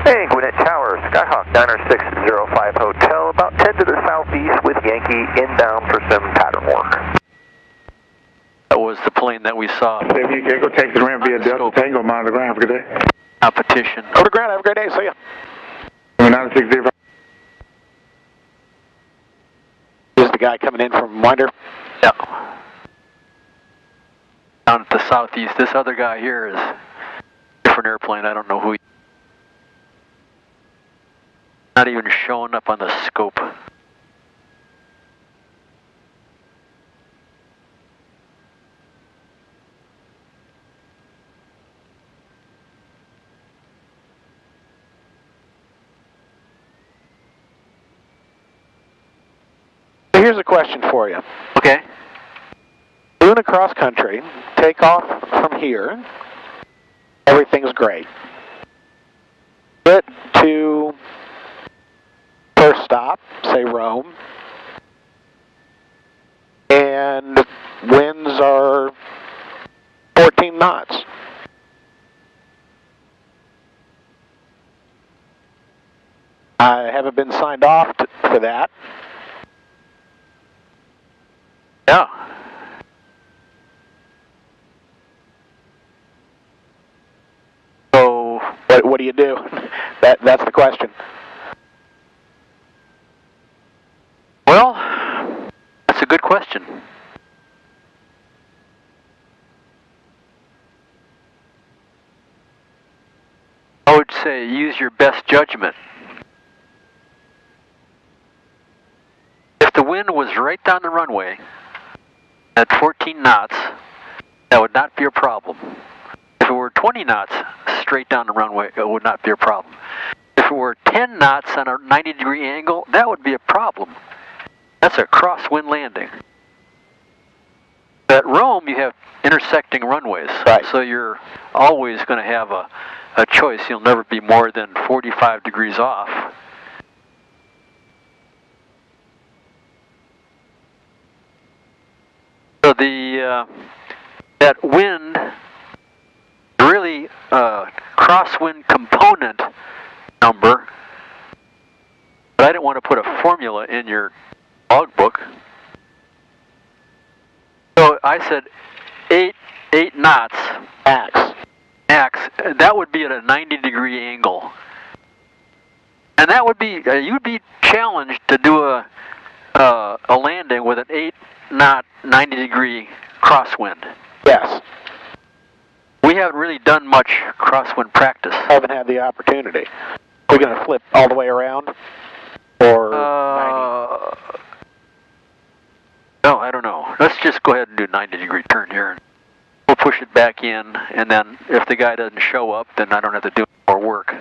[SPEAKER 8] Hey, Gwinnett Tower, Skyhawk 9605 Hotel, about 10 to the southeast with Yankee inbound for some pattern work.
[SPEAKER 3] That was the plane that we saw.
[SPEAKER 11] If you can go take the ramp via Delta Tango, monitor ground. Have a good day.
[SPEAKER 3] Competition.
[SPEAKER 2] Over to ground. Have a great day. See ya.
[SPEAKER 11] 960.
[SPEAKER 2] This is the guy coming in from Winder.
[SPEAKER 3] Yeah. Down at the southeast. This other guy here is a different airplane. I don't know who he is. Not even showing up on the scope.
[SPEAKER 2] Here's a question for you.
[SPEAKER 3] Okay.
[SPEAKER 2] Doing a cross country, take off from here, everything's great. Get to first stop, say Rome, and winds are 14 knots. I haven't been signed off for that.
[SPEAKER 3] Yeah.
[SPEAKER 2] So what do you do? That's the question.
[SPEAKER 3] Well, that's a good question. say use your best judgment. If the wind was right down the runway at 14 knots, that would not be a problem. If it were 20 knots straight down the runway, it would not be a problem. If it were 10 knots on a 90-degree angle, that would be a problem. That's a crosswind landing. At Rome, you have intersecting runways,
[SPEAKER 2] right.
[SPEAKER 3] So you're always going to have a choice. You'll never be more than 45 degrees off. So that wind, really crosswind component number, but I didn't want to put a formula in your logbook. So I said 8 knots. Max. That would be at a 90-degree angle. And that would be, you'd be challenged to do a landing with an 8-knot, 90-degree crosswind.
[SPEAKER 2] Yes.
[SPEAKER 3] We haven't really done much crosswind practice.
[SPEAKER 2] Haven't had the opportunity. We're going to flip all the way around? Or 90?
[SPEAKER 3] No, I don't know. Let's just go ahead and do a 90-degree turn here. We'll push it back in, and then if the guy doesn't show up, then I don't have to do more work.